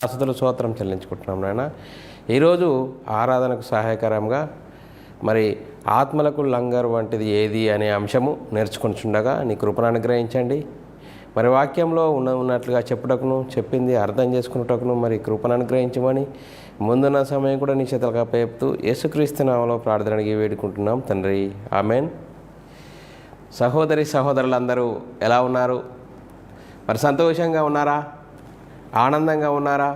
అసలు స్తోత్రం చెల్లించుకుంటున్నాం నాయన. ఈరోజు ఆరాధనకు సహాయకరంగా మరి ఆత్మలకు లంగర్ వంటిది ఏది అనే అంశము నేర్చుకుంటుండగా నీ కృపను అనుగ్రహించండి. మరి వాక్యంలో ఉన్నట్లుగా చెప్పుటకును చెప్పింది అర్థం చేసుకున్నటకును మరి కృపను అనుగ్రహించమని ముందున్న సమయం కూడా నీ చేతులకు అప్పచెప్తూ యేసుక్రీస్తు నామములో ప్రార్థనకి వేడుకుంటున్నాం తండ్రి, ఆమెన్. సహోదరి సహోదరులందరూ ఎలా ఉన్నారు? మరి సంతోషంగా ఉన్నారా? ఆనందంగా ఉన్నారా?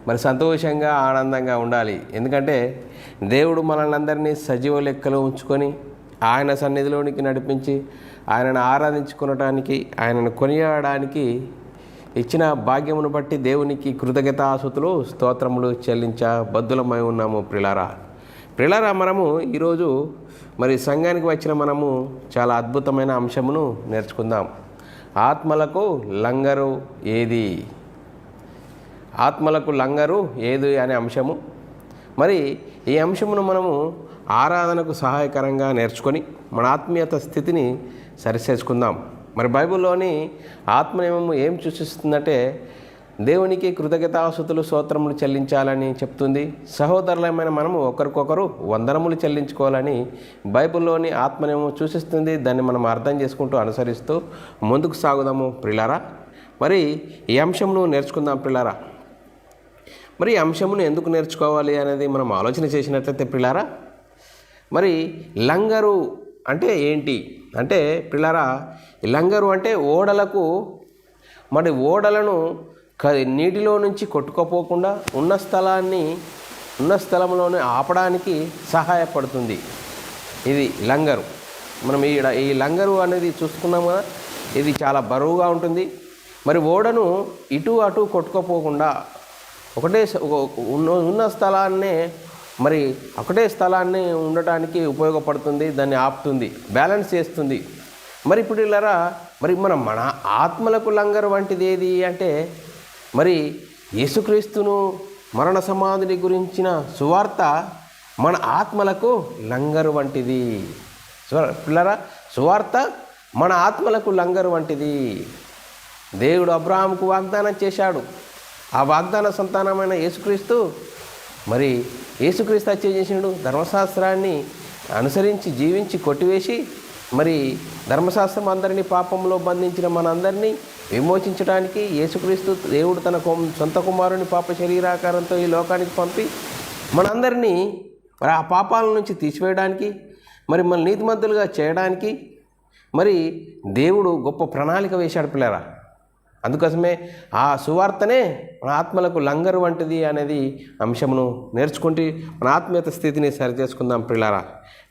మరి సంతోషంగా ఆనందంగా ఉండాలి. ఎందుకంటే దేవుడు మనల్ని అందరినీ సజీవ లెక్కలో ఉంచుకొని ఆయన సన్నిధిలోనికి నడిపించి ఆయనను ఆరాధించుకునటానికి, ఆయనను కొనియాడడానికి ఇచ్చిన భాగ్యమును బట్టి దేవునికి కృతజ్ఞతాస్తుతులు స్తోత్రములు బద్దులమై ఉన్నాము. ప్రిలారా మనము ఈరోజు మరి సంఘానికి వచ్చిన మనము చాలా అద్భుతమైన అంశమును నేర్చుకుందాం. ఆత్మలకు లంగరు ఏది? ఆత్మలకు లంగరు ఏది అనే అంశము. మరి ఈ అంశమును మనము ఆరాధనకు సహాయకరంగా నేర్చుకొని మన ఆత్మీయత స్థితిని సరిచేసుకుందాం. మరి బైబిల్లోని ఆత్మనియమము ఏం సూచిస్తుందంటే దేవునికి కృతజ్ఞతాస్తుతులు స్తోత్రములు చెల్లించాలని చెప్తుంది. సహోదరులమైన మనము ఒకరికొకరు వందనములు చెల్లించుకోవాలని బైబిల్లోని ఆత్మనియమం సూచిస్తుంది. దాన్ని మనం అర్థం చేసుకుంటూ అనుసరిస్తూ ముందుకు సాగుదాము ప్రిలారా. మరి ఈ అంశమును నేర్చుకుందాం ప్రిలారా. మరి ఈ అంశమును ఎందుకు నేర్చుకోవాలి అనేది మనం ఆలోచన చేసినట్లయితే ప్రిలారా, మరి లంగరు అంటే ఏంటి అంటే ప్రిలారా, లంగరు అంటే ఓడలకు మరి ఓడలను నీటిలో నుంచి కొట్టుకోపోకుండా ఉన్న స్థలంలోనే ఆపడానికి సహాయపడుతుంది. ఇది లంగరు. మనం ఈ లంగరు అనేది చూసుకున్నాం కదా, ఇది చాలా బరువుగా ఉంటుంది. మరి ఓడను ఇటు అటు కొట్టుకోపోకుండా ఉన్న స్థలాన్నే మరి ఒకటే స్థలాన్ని ఉండటానికి ఉపయోగపడుతుంది. దాన్ని ఆపుతుంది, బ్యాలెన్స్ చేస్తుంది. మరి ఇప్పుడు ఇలారా మరి మన ఆత్మలకు లంగరు వంటిది ఏది అంటే మరి యేసుక్రీస్తును మరణ సమాధిని గురించిన సువార్త మన ఆత్మలకు లంగరు వంటిది. పిల్లరా, సువార్త మన ఆత్మలకు లంగరు వంటిది. దేవుడు అబ్రహాముకు వాగ్దానం చేశాడు. ఆ వాగ్దాన సంతానమైన యేసుక్రీస్తు చేసినాడు. ధర్మశాస్త్రాన్ని అనుసరించి జీవించి కొట్టివేసి మరి ధర్మశాస్త్రం అందరినీ పాపంలో బంధించిన మనందరినీ విమోచించడానికి యేసుక్రీస్తు దేవుడు తన సొంత కుమారుని పాప శరీరాకారంతో ఈ లోకానికి పంపి మనందరినీ మరి ఆ పాపాల నుంచి తీసివేయడానికి, మరి మన నీతిమంతులుగా చేయడానికి మరి దేవుడు గొప్ప ప్రణాళిక వేశాడు పిల్లరా. అందుకోసమే ఆ సువార్తనే మన ఆత్మలకు లంగరు వంటిది అనేది అంశమును నేర్చుకుంటే మన ఆత్మీయత స్థితిని సరిచేసుకుందాం పిల్లారా.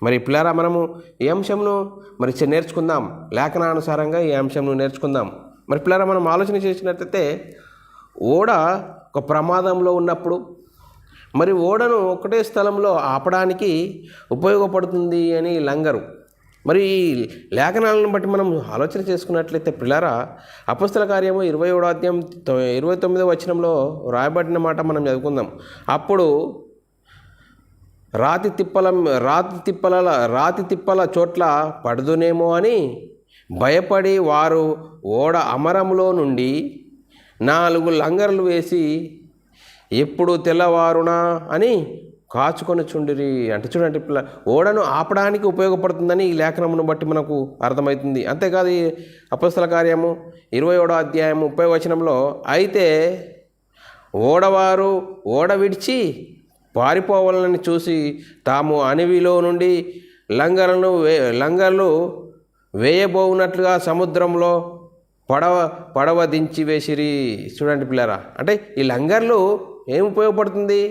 మరి పిల్లారా, మనము ఈ అంశమును మరి నేర్చుకుందాం. లేఖనానుసారంగా ఈ అంశమును నేర్చుకుందాం. మరి పిల్లారా, మనం ఆలోచన చేసినట్లయితే ఓడ ఒక ప్రమాదంలో ఉన్నప్పుడు మరి ఓడను ఒకటే స్థలంలో ఆపడానికి ఉపయోగపడుతుంది అని లంగరు. మరి ఈ లేఖనాలను బట్టి మనం ఆలోచన చేసుకున్నట్లయితే పిల్లారా, అపొస్తల కార్యము 27వ అధ్యాయం 29వ వచనంలో రాయబడిన మాట మనం చదువుకుందాం. అప్పుడు రాతి తిప్పల చోట్ల పడుదునేమో అని భయపడి వారు ఓడ అమరంలో నుండి 4 లంగర్లు వేసి ఎప్పుడు తెల్లవారునా అని కాచుకొని చుండిరి. అంటే చూడండి, ఓడను ఆపడానికి ఉపయోగపడుతుందని ఈ లేఖనమును బట్టి మనకు అర్థమవుతుంది. అంతేకాదు ఈ అపొస్తల కార్యము 20వ అధ్యాయం 30వ వచనంలో అయితే ఓడ విడిచి పారిపోవాలని చూసి తాము అణివిలో నుండి లంగర్లు వేయబోవునట్లుగా సముద్రంలో పడవ దించి వేసిరి. చూడండి పిల్లరా, అంటే ఈ లంగర్లు ఏం ఉపయోగపడుతుంది?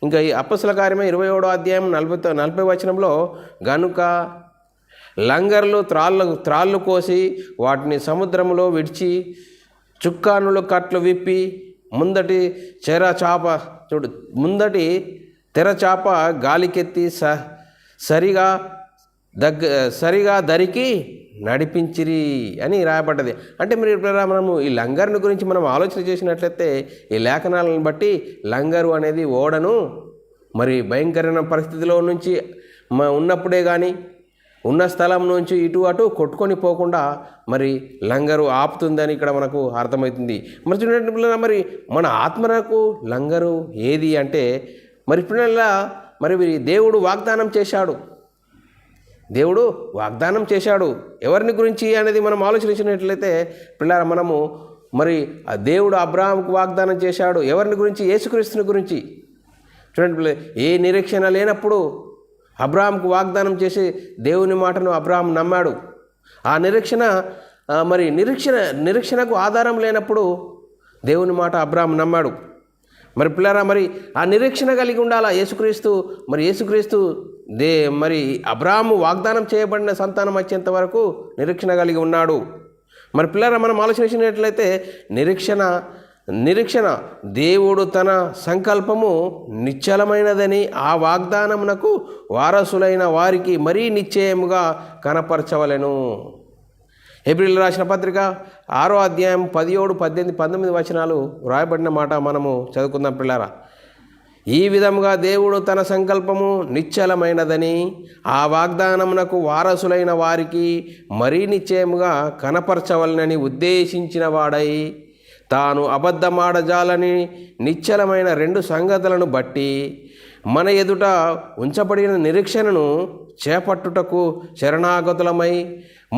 ఇంకా ఈ అపొస్తల కార్యమే 27వ అధ్యాయం 40వ వచనంలో గనుక లంగర్లు త్రాళ్ళు కోసి వాటిని సముద్రంలో విడిచి చుక్కానులు కట్లు విప్పి ముందటి తెరచాప గాలికెత్తి సరిగా దరికి నడిపించిరి అని రాయబడ్డది. అంటే మనము ఈ లంగర్ను గురించి మనం ఆలోచన చేసినట్లయితే ఈ లేఖనాలను బట్టి లంగరు అనేది ఓడను మరి భయంకరమైన పరిస్థితిలో నుంచి ఉన్నప్పుడే కానీ ఉన్న స్థలం నుంచి ఇటు అటు కొట్టుకొని పోకుండా మరి లంగరు ఆపుతుందని ఇక్కడ మనకు అర్థమవుతుంది. మరి చూడండి పిల్లల, మరి మన ఆత్మకు లంగరు ఏది అంటే మరి పిల్లల మరి దేవుడు వాగ్దానం చేశాడు. దేవుడు వాగ్దానం చేశాడు ఎవరిని గురించి అనేది మనం ఆలోచించినట్లయితే పిల్లల మనము మరి ఆ దేవుడు అబ్రాహాముకు వాగ్దానం చేశాడు ఎవరిని గురించి? యేసుక్రీస్తుని గురించి. చూడండి పిల్లలు, ఏ నిరీక్షణ లేనప్పుడు అబ్రాహాముకు వాగ్దానం చేసి దేవుని మాటను అబ్రాహాం నమ్మాడు. ఆ నిరీక్షణకు ఆధారం లేనప్పుడు దేవుని మాట అబ్రాహాం నమ్మాడు. మరి పిల్లరా, మరి ఆ నిరీక్షణ కలిగి ఉండాలా యేసుక్రీస్తు. మరి యేసుక్రీస్తు మరి అబ్రాహాము వాగ్దానం చేయబడిన సంతానం వచ్చేంత వరకు నిరీక్షణ కలిగి ఉన్నాడు. మరి పిల్లరా, మనం ఆలోచించినట్లయితే నిరీక్షణ దేవుడు తన సంకల్పము నిశ్చలమైనదని ఆ వాగ్దానమునకు వారసులైన వారికి మరీ నిశ్చయముగా కనపరచవలెను. హెబ్రీయులకు రాసిన పత్రిక 6వ అధ్యాయం 17, 18, 19 వచనాలు వ్రాయబడిన మాట మనము చదువుకుందాం పిల్లారా. ఈ విధముగా దేవుడు తన సంకల్పము నిశ్చలమైనదని ఆ వాగ్దానమునకు వారసులైన వారికి మరీ నిశ్చయముగా కనపరచవలనని ఉద్దేశించిన వాడై తాను అబద్ధమాడజాలని నిశ్చలమైన 2 సంగతులను బట్టి మన ఎదుట ఉంచబడిన నిరీక్షణను చేపట్టుటకు శరణాగతులమై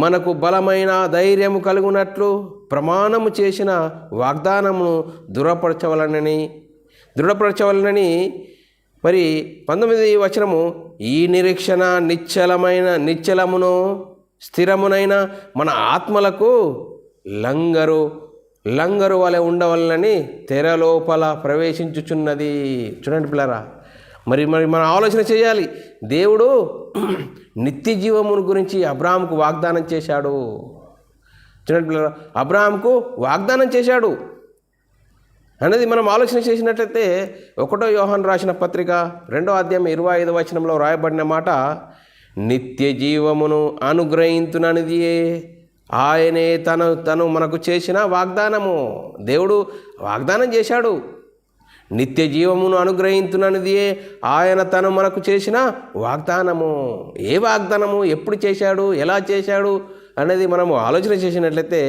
మనకు బలమైన ధైర్యము కలుగునట్లు ప్రమాణము చేసిన వాగ్దానమును దృఢపరచవలనని మరి 19వ వచనము, ఈ నిరీక్షణ నిశ్చలమును స్థిరమునైన మన ఆత్మలకు లంగరు వలె ఉండవలనని తెరలోపల ప్రవేశించుచున్నది. చూడండి పిల్లరా, మరి మనం ఆలోచన చేయాలి. దేవుడు నిత్య జీవమును గురించి అబ్రాహాముకు వాగ్దానం చేశాడు. చూడండి పిల్లరా, అబ్రాహాముకు వాగ్దానం చేశాడు అనేది మనం ఆలోచన చేసినట్లయితే 1వ యోహాను రాసిన పత్రిక 2వ అధ్యాయం 25వ వచనంలో రాయబడిన మాట, నిత్య జీవమును అనుగ్రహించుననిది ఆయనే తను మనకు చేసిన వాగ్దానము. దేవుడు వాగ్దానం చేశాడు. నిత్య జీవమును అనుగ్రహించుననిది ఆయన తను మనకు చేసిన వాగ్దానము. ఏ వాగ్దానము, ఎప్పుడు చేశాడు, ఎలా చేశాడు అనేది మనము ఆలోచన చేసినట్లయితే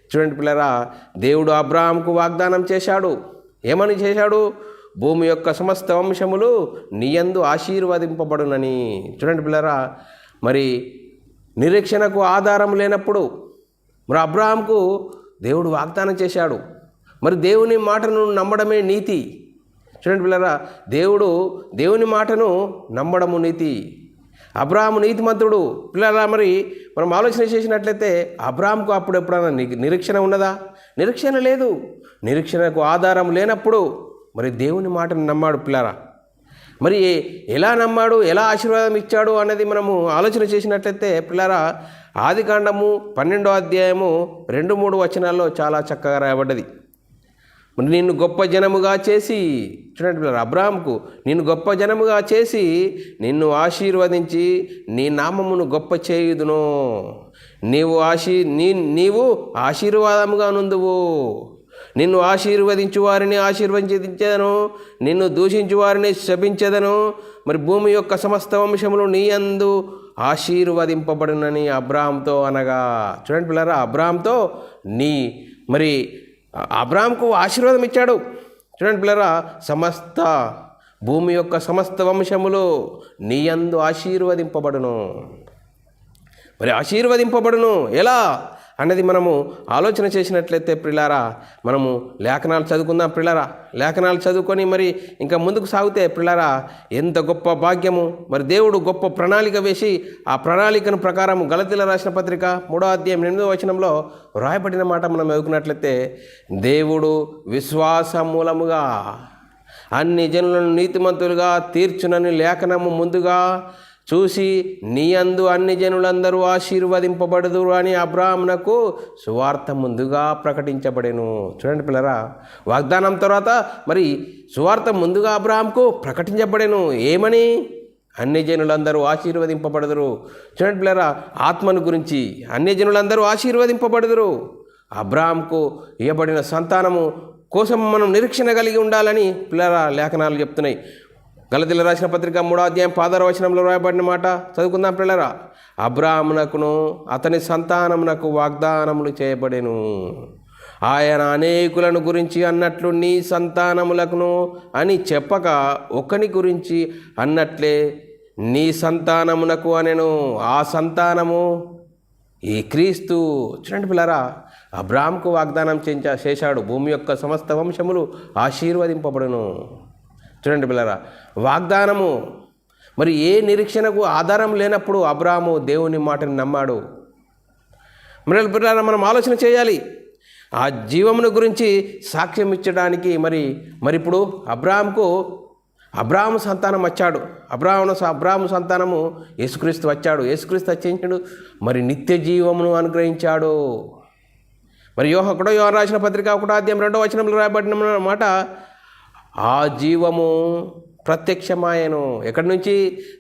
చూడండి పిల్లరా, దేవుడు అబ్రాహాముకు వాగ్దానం చేశాడు. ఏమని చేశాడు? భూమి యొక్క సమస్త వంశములు నీయందు ఆశీర్వదింపబడునని. చూడండి పిల్లరా, మరి నిరీక్షణకు ఆధారం లేనప్పుడు మరి అబ్రాహాముకు దేవుడు వాగ్దానం చేశాడు. మరి దేవుని మాటను నమ్మడమే నీతి. చూడండి పిల్లరా, దేవుని మాటను నమ్మడము నీతి. అబ్రాహాము నీతిమంతుడు. పిల్లరా, మరి మనం ఆలోచన చేసినట్లయితే అబ్రాహాముకు అప్పుడు ఎప్పుడైనా నిరీక్షణ ఉన్నదా? నిరీక్షణ లేదు. నిరీక్షణకు ఆధారం లేనప్పుడు మరి దేవుని మాటను నమ్మాడు పిల్లరా. మరి ఎలా నమ్మాడు, ఎలా ఆశీర్వాదం ఇచ్చాడు అనేది మనము ఆలోచన చేసినట్లయితే పిల్లరా, ఆదికాండము 12వ అధ్యాయము 2-3 వచనాల్లో చాలా చక్కగా రాయబడ్డది. నిన్ను గొప్ప జనముగా చేసి, చూడండి పిల్లలు, అబ్రాహాముకు నిన్ను గొప్ప జనముగా చేసి నిన్ను ఆశీర్వదించి నీ నామమును గొప్ప చేయుదును. నీవు ఆశీర్వాదముగా నుందువు. నిన్ను ఆశీర్వదించు వారిని ఆశీర్వదించెదను, నిన్ను దూషించు వారిని శపించెదను. మరి భూమి యొక్క సమస్త వంశములు నీ యందు ఆశీర్వదింపబడునని అబ్రాహాంతో అనగా. చూడండి పిల్లరా, అబ్రాహాంకు ఆశీర్వాదం ఇచ్చాడు. చూడండి పిల్లరా, భూమి యొక్క సమస్త వంశములు నీ యందు ఆశీర్వదింపబడును. మరి ఆశీర్వదింపబడును ఎలా అన్నది మనము ఆలోచన చేసినట్లయితే పిల్లారా, మనము లేఖనాలు చదువుకుందాం పిల్లారా. లేఖనాలు చదువుకొని మరి ఇంకా ముందుకు సాగితే పిల్లారా, ఎంత గొప్ప భాగ్యము. మరి దేవుడు గొప్ప ప్రణాళిక వేసి ఆ ప్రణాళికను ప్రకారం గలతీయులకు రాసిన పత్రిక 3వ అధ్యాయం 8వ వచనంలో రాయబడిన మాట మనం చదువుకున్నట్లయితే, దేవుడు విశ్వాస మూలముగా అన్ని జనులను నీతిమంతులుగా తీర్చునని లేఖనము ముందుగా చూసి నీ యందు అన్ని జనులందరూ ఆశీర్వదింపబడుదురు అని అబ్రాహామునకు సువార్త ముందుగా ప్రకటించబడెను. చూడండి పిల్లరా, వాగ్దానం తర్వాత మరి సువార్త ముందుగా అబ్రాహాముకు ప్రకటించబడెను. ఏమని? అన్ని జనులందరూ ఆశీర్వదింపబడుదురు. చూడండి పిల్లరా, ఆత్మను గురించి అన్ని జనులందరూ ఆశీర్వదింపబడుదురు. అబ్రాహాముకు ఇవ్వబడిన సంతానము కోసం మనం నిరీక్షణ కలిగి ఉండాలని పిల్లరా లేఖనాలు చెప్తున్నాయి. గలతీయులకు రాసిన పత్రిక 3వ అధ్యాయం 16వ వచనంలో రాయబడిన మాట చదువుకుందాం పిల్లరా. అబ్రాహామునకును అతని సంతానమునకు వాగ్దానములు చేయబడెను. ఆయన అనేకులను గురించి అన్నట్లు నీ సంతానములకును అని చెప్పక ఒకని గురించి అన్నట్లే నీ సంతానమునకు అనెను. ఆ సంతానము ఈ క్రీస్తు. చూడండి పిల్లరా, అబ్రాహాముకు వాగ్దానం చేశాడు, భూమి యొక్క సమస్త వంశములు ఆశీర్వదింపబడును. చూడండి పిల్లరా, వాగ్దానము. మరి ఏ నిరీక్షణకు ఆధారం లేనప్పుడు అబ్రాహాము దేవుని మాటని నమ్మాడు. మరి పిల్లరా, మనం ఆలోచన చేయాలి. ఆ జీవమును గురించి సాక్ష్యం ఇచ్చడానికి మరి ఇప్పుడు అబ్రాహాము సంతానం వచ్చాడు. అబ్రాహాము సంతానము యేసుక్రీస్తు వచ్చాడు. యేసుక్రీస్తు వచ్చేసాడు, మరి నిత్య జీవమును అనుగ్రహించాడు. మరి యోహాను రాసిన పత్రిక 1వ అధ్యాయం 2వ వచనంలో రాయబడిన మాట, ఆ జీవము ప్రత్యక్షమాయను. ఎక్కడి నుంచి?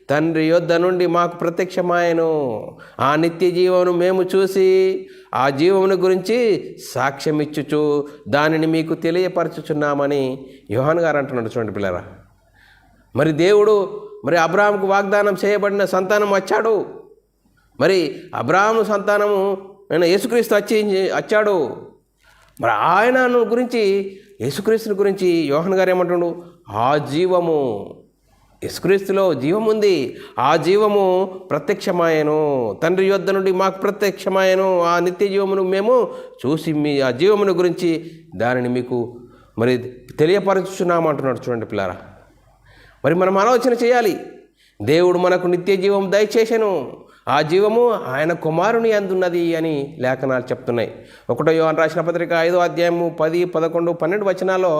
తండ్రి యొద్ద నుండి మాకు ప్రత్యక్షమాయను. ఆ నిత్య జీవమును మేము చూసి ఆ జీవమును గురించి సాక్ష్యం ఇచ్చుచు దానిని మీకు తెలియపరచుచున్నామని యోహాను గారు అంటున్నాడు. చూడండి పిల్లరా, మరి దేవుడు అబ్రాహాముకు వాగ్దానం చేయబడిన సంతానం వచ్చాడు. మరి అబ్రాహాము సంతానము యేసుక్రీస్తు వచ్చాడు. మరి ఆయనను గురించి, యేసుక్రీస్తుని గురించి యోహాను గారు ఏమంటున్నాడు? ఆ జీవము, యేసుక్రీస్తులో జీవం ఉంది, ఆ జీవము ప్రత్యక్షమాయను. తండ్రి యొద్ద నుండి మాకు ప్రత్యక్షమాయను. ఆ నిత్య జీవమును మేము చూసి ఆ జీవమును గురించి దానిని మీకు తెలియపరచుచున్నామంటున్నాడు. చూడండి పిల్లారా, మరి మనం ఆలోచన చేయాలి. దేవుడు మనకు నిత్య జీవం దయచేసెను. ఆ జీవము ఆయన కుమారుని అందున్నది అని లేఖనాలు చెప్తున్నాయి. 1వ యోహాను రాసిన పత్రిక 5వ అధ్యాయము 10, 11, 12 వచనాల్లో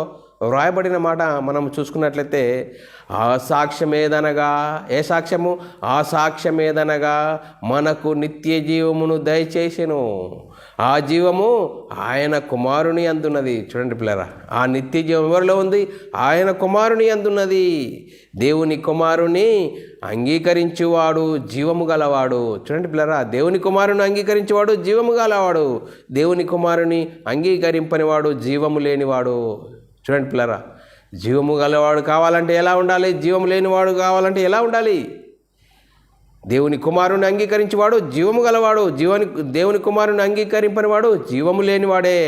వ్రాయబడిన మాట మనం చూసుకున్నట్లయితే, ఆ సాక్ష్యమేదనగా, ఏ సాక్ష్యము? ఆ సాక్ష్యమేదనగా మనకు నిత్య జీవమును దయచేసెను. ఆ జీవము ఆయన కుమారుని అందున్నది. చూడండి పిల్లరా, ఆ నిత్య జీవం ఎవరిలో ఉంది? ఆయన కుమారుని అందున్నది. దేవుని కుమారుని అంగీకరించువాడు జీవము గలవాడు. చూడండి పిల్లరా, దేవుని కుమారుని అంగీకరించేవాడు జీవము గలవాడు. దేవుని కుమారుని అంగీకరింపనివాడు జీవము లేనివాడు. చూడండి పిల్లరా, జీవము గలవాడు కావాలంటే ఎలా ఉండాలి? జీవము లేనివాడు కావాలంటే ఎలా ఉండాలి? దేవుని కుమారుని అంగీకరించేవాడు జీవము గలవాడు. దేవుని కుమారుని అంగీకరింపనివాడు జీవము లేనివాడే.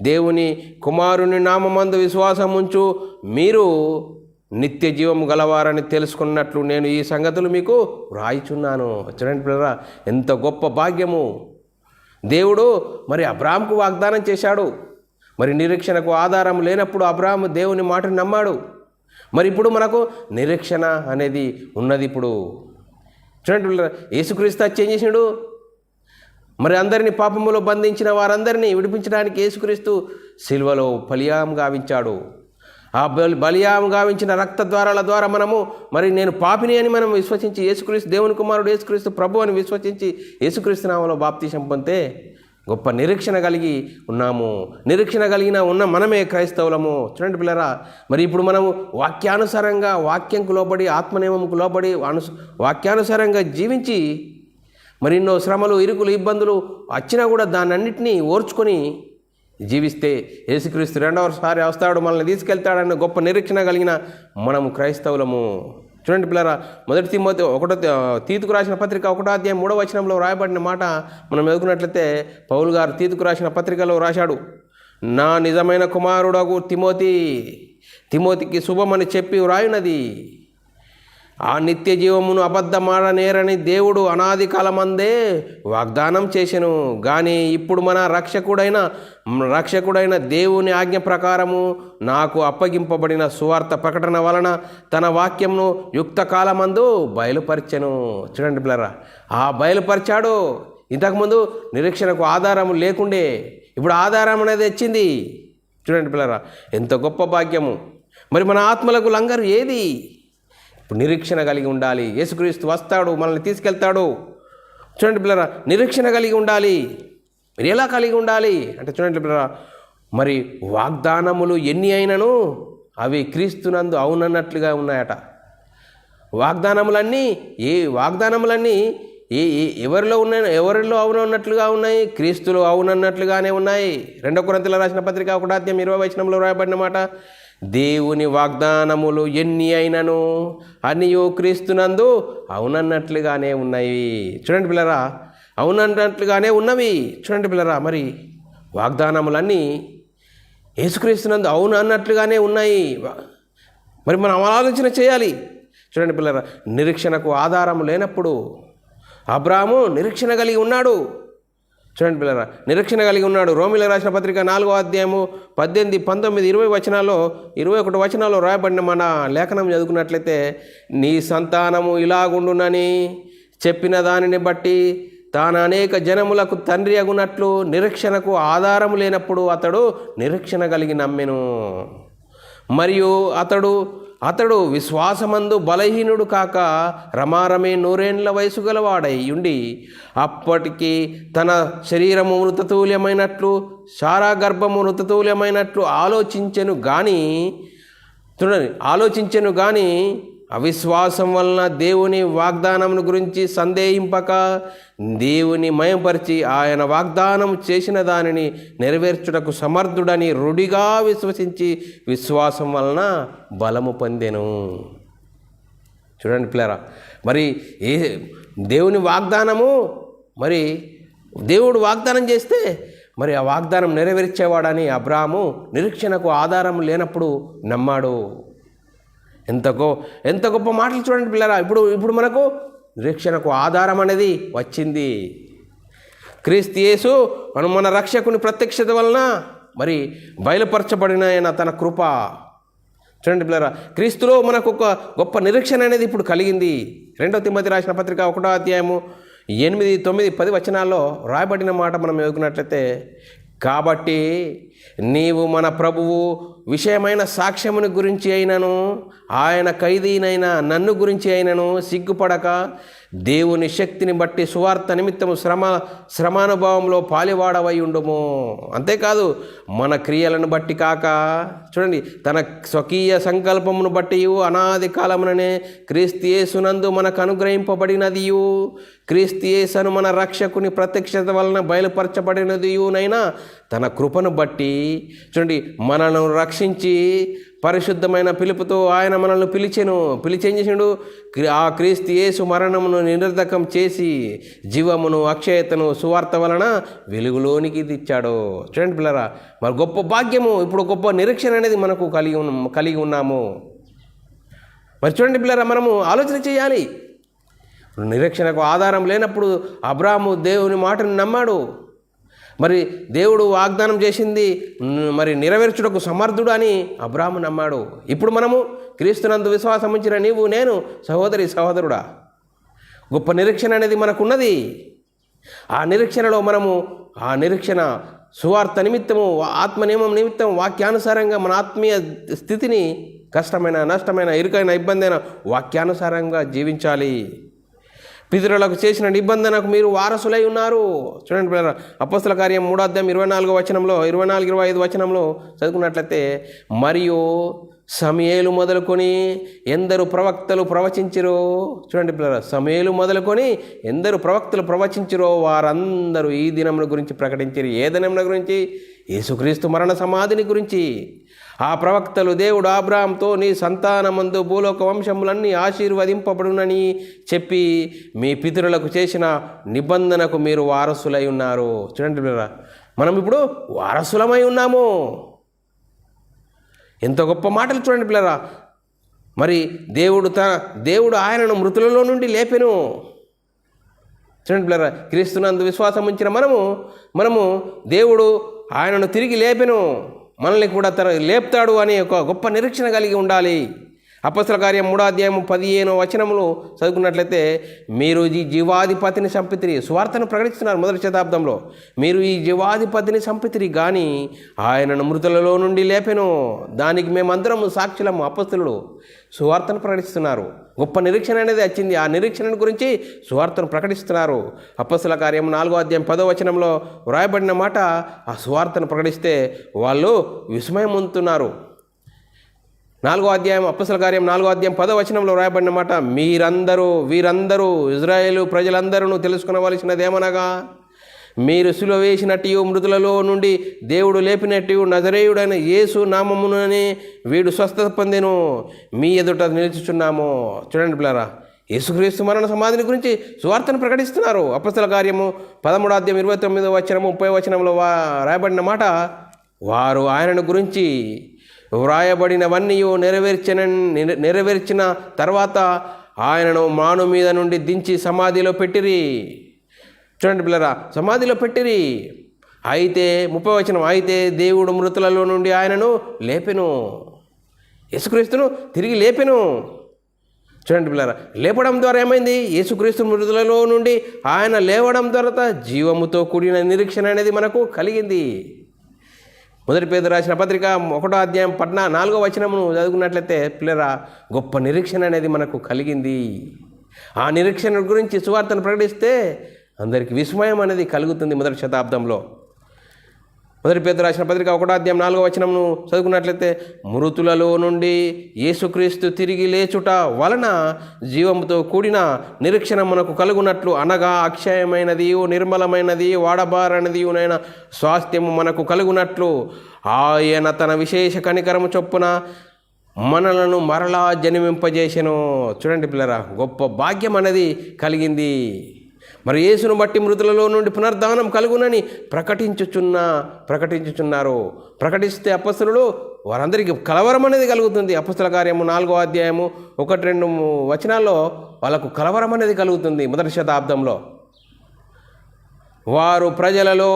దేవుని కుమారుని నామమందు విశ్వాసం ఉంచు మీరు నిత్య జీవము గలవారని తెలుసుకున్నట్లు నేను ఈ సంగతులు మీకు వ్రాయిచున్నాను. చూడండి పిల్లరా, ఎంత గొప్ప భాగ్యము. దేవుడు అబ్రాహాముకు వాగ్దానం చేశాడు. నిరీక్షణకు ఆధారం లేనప్పుడు అబ్రాహాము దేవుని మాటను నమ్మాడు. ఇప్పుడు మనకు నిరీక్షణ అనేది ఉన్నది. ఇప్పుడు చూడండి, యేసుక్రీస్తు ఏం చేసినాడు? అందరినీ పాపములో బంధించిన వారందరినీ విడిపించడానికి యేసుక్రీస్తు సిలువలో బలియాగం గావించాడు. ఆ బలియాగం గావించిన రక్త ద్వారాల ద్వారా మనము నేను పాపిని అని మనం విశ్వసించి, యేసుక్రీస్తు దేవుని కుమారుడు యేసుక్రీస్తు ప్రభు అని విశ్వసించి యేసుక్రీస్తు నామములో బాప్తిసం పొందితే గొప్ప నిరీక్షణ కలిగి ఉన్నాము. నిరీక్షణ ఉన్న మనమే క్రైస్తవులము. చూడండి పిల్లరా, ఇప్పుడు మనము వాక్యానుసారంగా, వాక్యంకు లోబడి, ఆత్మనియమంకు లోబడి వాక్యానుసారంగా జీవించి ఎన్నో శ్రమలు, ఇరుకులు, ఇబ్బందులు వచ్చినా కూడా దాన్నన్నింటినీ ఓర్చుకొని జీవిస్తే యేసుక్రీస్తు రెండవసారి వస్తాడు, మనల్ని తీసుకెళ్తాడన్న గొప్ప నిరీక్షణ కలిగిన మనము క్రైస్తవులము. చూడండి పిల్లరా, తీతుకు రాసిన పత్రిక 1వ అధ్యాయం 3వ వచనంలో రాయబడిన మాట మనం ఎదుగుకున్నట్లయితే, పౌలు గారు తీతుకు రాసిన పత్రికలో రాశాడు, నా నిజమైన కుమారుడగు తిమోతికి శుభమని చెప్పి వ్రాయునది. ఆ నిత్య జీవమును అబద్ధమాడనేరని దేవుడు అనాది కాలమందే వాగ్దానం చేసెను. కానీ ఇప్పుడు మన రక్షకుడైన దేవుని ఆజ్ఞ ప్రకారము నాకు అప్పగింపబడిన సువార్త ప్రకటన వలన తన వాక్యంను యుక్త కాలమందు బయలుపరిచెను. చూడండి పిల్లరా, ఆ బయలుపరిచాడు. ఇంతకుముందు నిరీక్షణకు ఆధారం లేకుండే, ఇప్పుడు ఆధారం అనేది వచ్చింది. చూడండి పిల్లరా, ఎంత గొప్ప భాగ్యము. మన ఆత్మలకు లంగరు ఏది? నిరీక్షణ కలిగి ఉండాలి. యేసుక్రీస్తు వస్తాడు, మనల్ని తీసుకెళ్తాడు. చూడండి పిల్లరా, నిరీక్షణ కలిగి ఉండాలి. ఎలా కలిగి ఉండాలి అంటే, చూడండి పిల్లరా, వాగ్దానములు ఎన్ని అయినను అవి క్రీస్తునందు అవునన్నట్లుగా ఉన్నాయట. వాగ్దానములన్నీ ఎవరిలో అవునన్నట్లుగా ఉన్నాయి? క్రీస్తులో అవునన్నట్లుగానే ఉన్నాయి. 2 కొరింథీయులకు రాసిన పత్రిక 1వ అధ్యాయం 20వ వచనంలో రాయబడిన మాట, దేవుని వాగ్దానములు ఎన్ని అయినను అనియో క్రీస్తునందు అవునన్నట్లుగానే ఉన్నాయి. చూడండి పిల్లరా, అవునన్నట్లుగానే ఉన్నవి. చూడండి పిల్లరా, మరి వాగ్దానములన్నీ యేసుక్రీస్తునందు అవును అన్నట్లుగానే ఉన్నాయి. మరి మనం ఆలోచన చేయాలి. చూడండి పిల్లరా, నిరీక్షణకు ఆధారం లేనప్పుడు అబ్రాహాము నిరీక్షణ కలిగి ఉన్నాడు. చూడండి పిల్లరా, నిరీక్షణ కలిగి ఉన్నాడు. రోమీయులకు రాసిన పత్రిక 4వ అధ్యాయము 18, 19, 20 వచనాల్లో 21 వచనాల్లో రాయబడిన మన లేఖనం చదువుకున్నట్లయితే, నీ సంతానము ఇలాగుండునని చెప్పిన దానిని బట్టి తాను అనేక జనములకు తండ్రి అగునట్లు నిరీక్షణకు ఆధారం లేనప్పుడు అతడు నిరీక్షణ కలిగి నమ్మెను. మరియు అతడు విశ్వాసమందు బలహీనుడు కాక రమారమే 100 వయసు గలవాడై ఉండి అప్పటికి తన శరీరము మృతతుల్యమైనట్లు శారా గర్భము మృతతుల్యమైనట్లు ఆలోచించెను గాని అవిశ్వాసం వలన దేవుని వాగ్దానమును గురించి సందేహింపక దేవుని మయంపరిచి ఆయన వాగ్దానం చేసిన దానిని నెరవేర్చుటకు సమర్థుడని రుడిగా విశ్వసించి విశ్వాసం వలన బలము పొందెను. చూడండి పిల్లరా, మరి దేవుని వాగ్దానము, మరి దేవుడు వాగ్దానం చేస్తే మరి ఆ వాగ్దానం నెరవేర్చేవాడని అబ్రాహాము నిరీక్షణకు ఆధారం లేనప్పుడు నమ్మాడు. ఎంత గొప్ప మాటలు చూడండి పిల్లరా. ఇప్పుడు మనకు నిరీక్షణకు ఆధారం అనేది వచ్చింది. క్రీస్తు యేసు మన రక్షకుని ప్రత్యక్షత వలన మరి బయలుపరచబడిన తన కృప. చూడండి పిల్లరా, క్రీస్తులో మనకు ఒక గొప్ప నిరీక్షణ అనేది ఇప్పుడు కలిగింది. 2 తిమోతి రాసిన పత్రిక 1వ అధ్యాయము 8, 9, 10 వచనాల్లో రాయబడిన మాట మనం చదువుకున్నట్లయితే, కాబట్టి నీవు మన ప్రభువు విషయమైన సాక్ష్యముని గురించి అయినను ఆయన ఖైదీనైన నన్ను గురించి అయినను సిగ్గుపడక దేవుని శక్తిని బట్టి సువార్త నిమిత్తము శ్రమానుభవంలో పాలివాడవై ఉండుము. అంతేకాదు మన క్రియలను బట్టి కాక, చూడండి, తన స్వకీయ సంకల్పమును బట్టి అనాది కాలముననే క్రీస్తు యేసునందు మనకు అనుగ్రహింపబడినదియు క్రీస్తు యేసును మన రక్షకుని ప్రత్యక్షత వలన బయలుపరచబడినదియునైనా తన కృపను బట్టి, చూడండి, మనను రక్షించి పరిశుద్ధమైన పిలుపుతో ఆయన మనల్ని పిలిచేం చేసిండు? ఆ క్రీస్తు యేసు మరణమును నిరర్ధకం చేసి జీవమును అక్షయతను సువార్త వలన వెలుగులోనికి తెచ్చాడు. చూడండి పిల్లరా, మరి గొప్ప భాగ్యము, ఇప్పుడు గొప్ప నిరీక్షణ అనేది మనకు కలిగి ఉన్నాము. మరి చూడండి పిల్లరా, మనము ఆలోచన చేయాలి. నిరీక్షణకు ఆధారం లేనప్పుడు అబ్రాహాము దేవుని మాటను నమ్మాడు. మరి దేవుడు వాగ్దానం చేసింది మరి నెరవేర్చుటకు సమర్థుడు అని అబ్రాహాము నమ్మాడు. ఇప్పుడు మనము క్రీస్తునందు విశ్వాసం ఉంచిన నీవు నేను సహోదరుడా, గొప్ప నిరీక్షణ అనేది మనకున్నది. ఆ నిరీక్షణలో మనము ఆ నిరీక్షణ సువార్త నిమిత్తము, ఆత్మ నియమం నిమిత్తం వాక్యానుసారంగా మన ఆత్మీయ స్థితిని కష్టమైన, నష్టమైన, ఇరుకైన, ఇబ్బంది అయిన వాక్యానుసారంగా జీవించాలి. పితరులకు చేసిన నిబంధనకు మీరు వారసులై ఉన్నారు. చూడండి పిల్లరా, అపోస్తల కార్యం 3వ అధ్యాయం 24వ వచనంలో 24-25 వచనంలో చదువుకున్నట్లయితే, మరియు సమూయేలు మొదలుకొని ఎందరు ప్రవక్తలు ప్రవచించిరో, చూడండి పిల్లరా, సమూయేలు మొదలుకొని ఎందరు ప్రవక్తలు ప్రవచించిరో వారందరూ ఈ దినముల గురించి ప్రకటించారు. ఏ దినముల గురించి? యేసుక్రీస్తు మరణ సమాధిని గురించి. ఆ ప్రవక్తలు దేవుడు అబ్రాహాముతో నీ సంతానమందు భూలోక వంశములన్నీ ఆశీర్వదింపబడునని చెప్పి మీ పితరులకు చేసిన నిబంధనకు మీరు వారసులై ఉన్నారు. చూడండి పిల్లరా, మనం ఇప్పుడు వారసులమై ఉన్నాము. ఎంత గొప్ప మాటలు చూడండి పిల్లరా. మరి దేవుడు ఆయనను మృతులలో నుండి లేపెను. చూడండి పిల్లరా, క్రీస్తునందు విశ్వాసం ఉంచిన మనము దేవుడు ఆయనను తిరిగి లేపెను, మనల్ని కూడా లేపుతాడు అనే ఒక గొప్ప నిరీక్షణ కలిగి ఉండాలి. అపోస్తల కార్యం 3వ అధ్యాయం 15వ వచనములు చదువుకున్నట్లయితే, మీరు ఈ జీవాధిపతిని చంపితిరి, సువార్తను ప్రకటిస్తున్నారు 1వ శతాబ్దంలో. మీరు ఈ జీవాధిపతిని చంపితిరి కానీ ఆయనను మృతులలో నుండి లేపెను, దానికి మేమందరం సాక్షులము. అపోస్తలుడు సువార్తను ప్రకటిస్తున్నారు. గొప్ప నిరీక్షణ అనేది వచ్చింది. ఆ నిరీక్షణ గురించి సువార్తను ప్రకటిస్తున్నారు. అపోస్తల కార్యం 4వ అధ్యాయం 10వ వచనంలో వ్రాయబడిన మాట, ఆ సువార్తను ప్రకటిస్తే వాళ్ళు విస్మయం పొందుతున్నారు. 4వ అధ్యాయం అపోస్తల కార్యం 4వ అధ్యాయం 10వ వచనంలో రాయబడిన మాట, వీరందరూ ఇజ్రాయేలు ప్రజలందరూ తెలుసుకునవలసినదేమనగా మీరు సిలువ వేసినట్టు మృతులలో నుండి దేవుడు లేపినట్టు నజరేయుడైన యేసు నామముననే వీడు స్వస్థత పొందెను, మీ ఎదుట నిలుచుచున్నాము. చూడండి పిల్లరా, యేసుక్రీస్తు మరణ సమాధిని గురించి సువార్తను ప్రకటిస్తున్నారు. అపొస్తలుల కార్యము 13:29 30 వచనంలో రాయబడిన మాట, వారు ఆయనను గురించి వ్రాయబడినవన్నీ నెరవేర్చిన తర్వాత ఆయనను మాను మీద నుండి దించి సమాధిలో పెట్టిరి. చూడండి పిల్లరా, సమాధిలో పెట్టిరి. అయితే 30వ వచనం, అయితే దేవుడు మృతులలో నుండి ఆయనను లేపెను, యేసుక్రీస్తును తిరిగి లేపెను. చూడండి పిల్లరా, లేపడం ద్వారా ఏమైంది? యేసుక్రీస్తు మృతులలో నుండి ఆయన లేవడం ద్వారా జీవముతో కూడిన నిరీక్షణ అనేది మనకు కలిగింది. మొదటి పేతురు రాసిన పత్రిక 1:4 వచనమును చదువుకున్నట్లయితే పిల్లరా, గొప్ప నిరీక్షణ అనేది మనకు కలిగింది. ఆ నిరీక్షణ గురించి సువార్తను ప్రకటిస్తే అందరికీ విస్మయం అనేది కలుగుతుంది. మొదటి శతాబ్దంలో మొదటి పేతురు రాసిన పత్రిక 1:4 వచనమును చదువుకున్నట్లయితే, మృతులలో నుండి యేసుక్రీస్తు తిరిగి లేచుట వలన జీవముతో కూడిన నిరీక్షణ మనకు కలుగునట్లు, అనగా అక్షయమైనది నిర్మలమైనది వాడబారనిదియునైన స్వాస్థ్యము మనకు కలుగునట్లు ఆయన తన విశేష కనికరము చొప్పున మనలను మరలా జన్మింపజేసెను. చూడండి పిల్లరా, గొప్ప భాగ్యం అనేది కలిగింది. మరి యేసును బట్టి మృతులలో నుండి పునరుద్ధానం కలుగునని ప్రకటించుచున్నారు. ప్రకటిస్తే అపొస్తలులు వారందరికీ కలవరం అనేది కలుగుతుంది. అపొస్తలుల కార్యము 4:1-2 వచనాల్లో వాళ్ళకు కలవరం అనేది కలుగుతుంది. మొదటి శతాబ్దంలో వారు ప్రజలలో